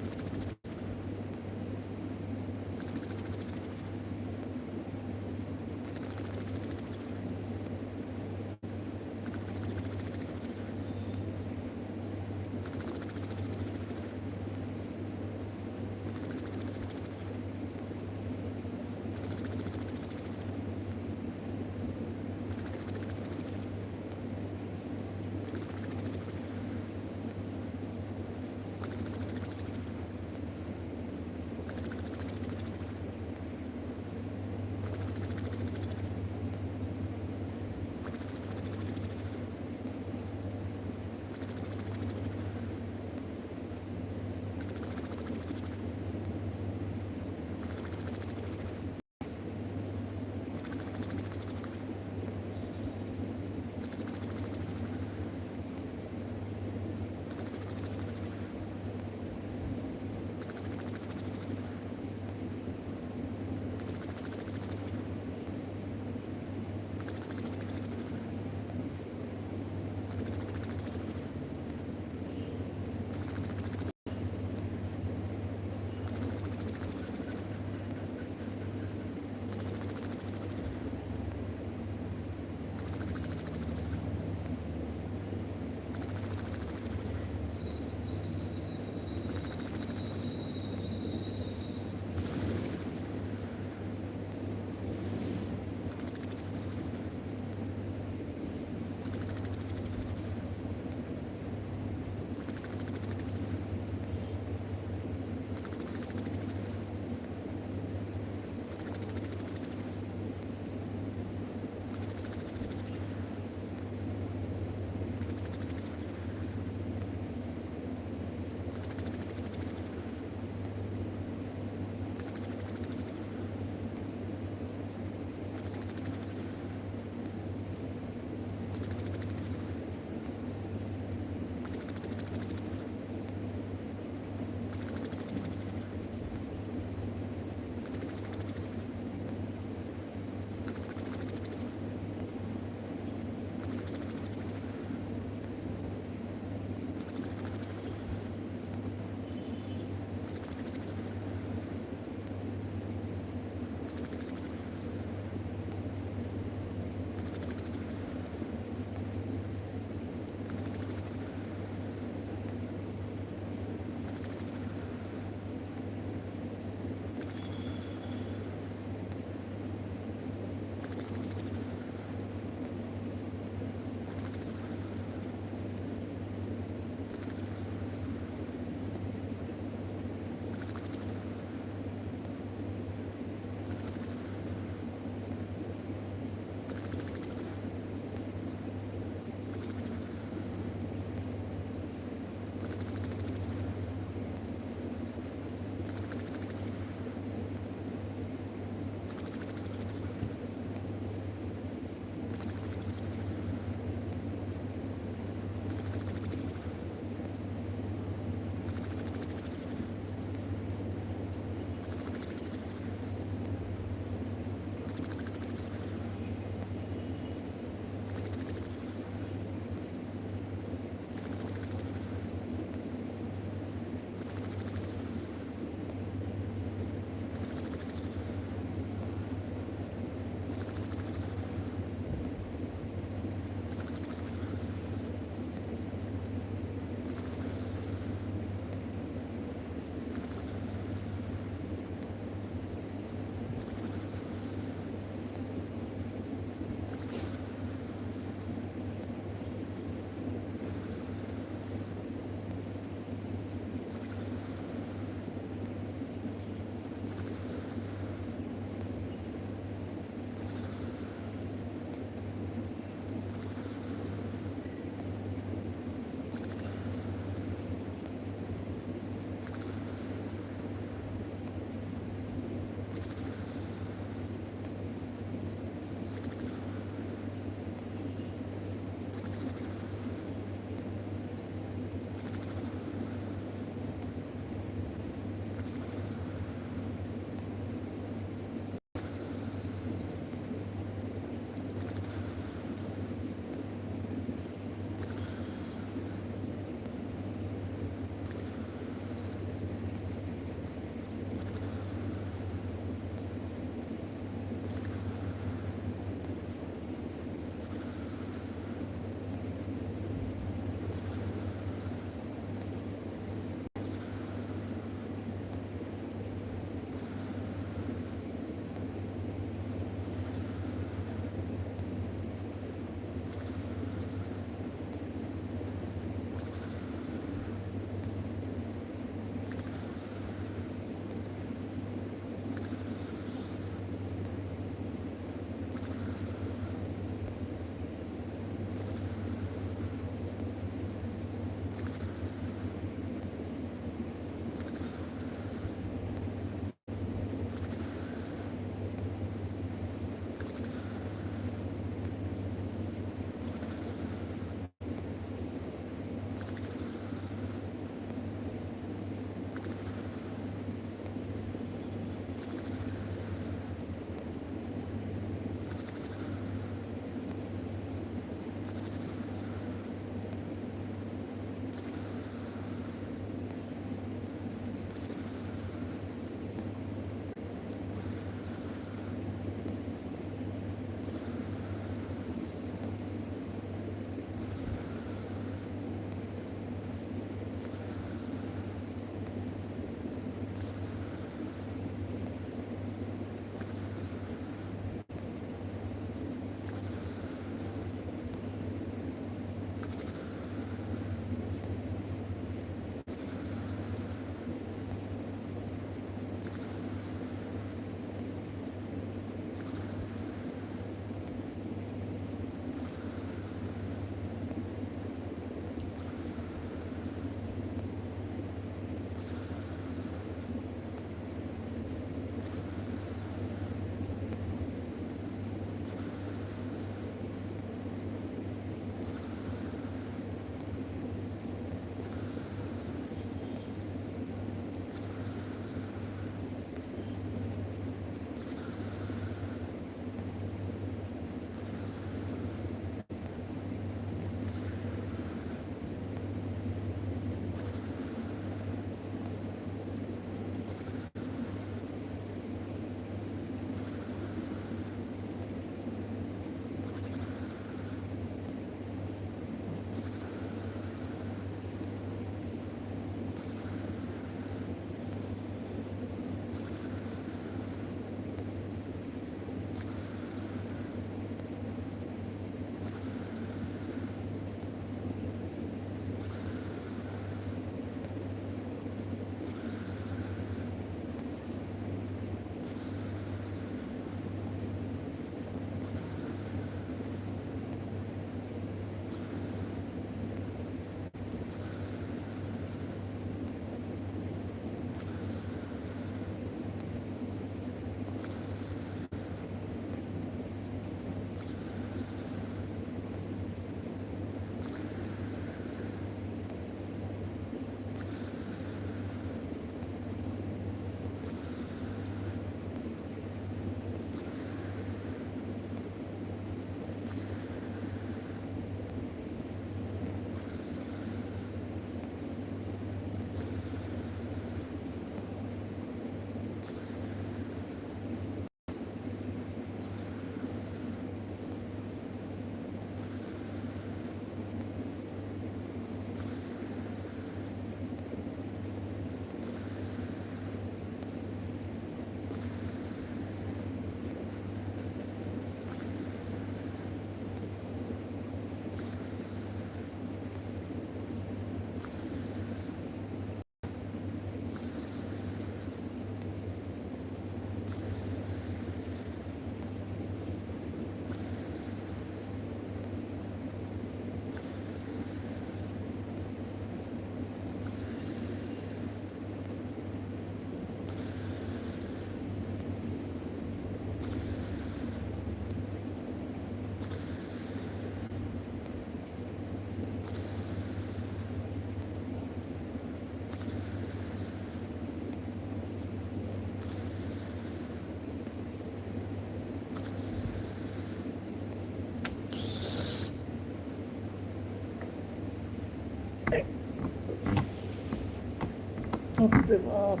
বাপরে বাপ।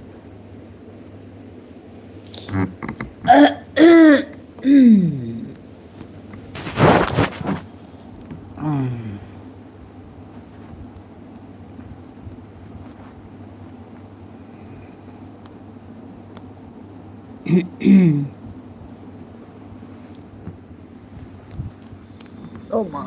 ও মা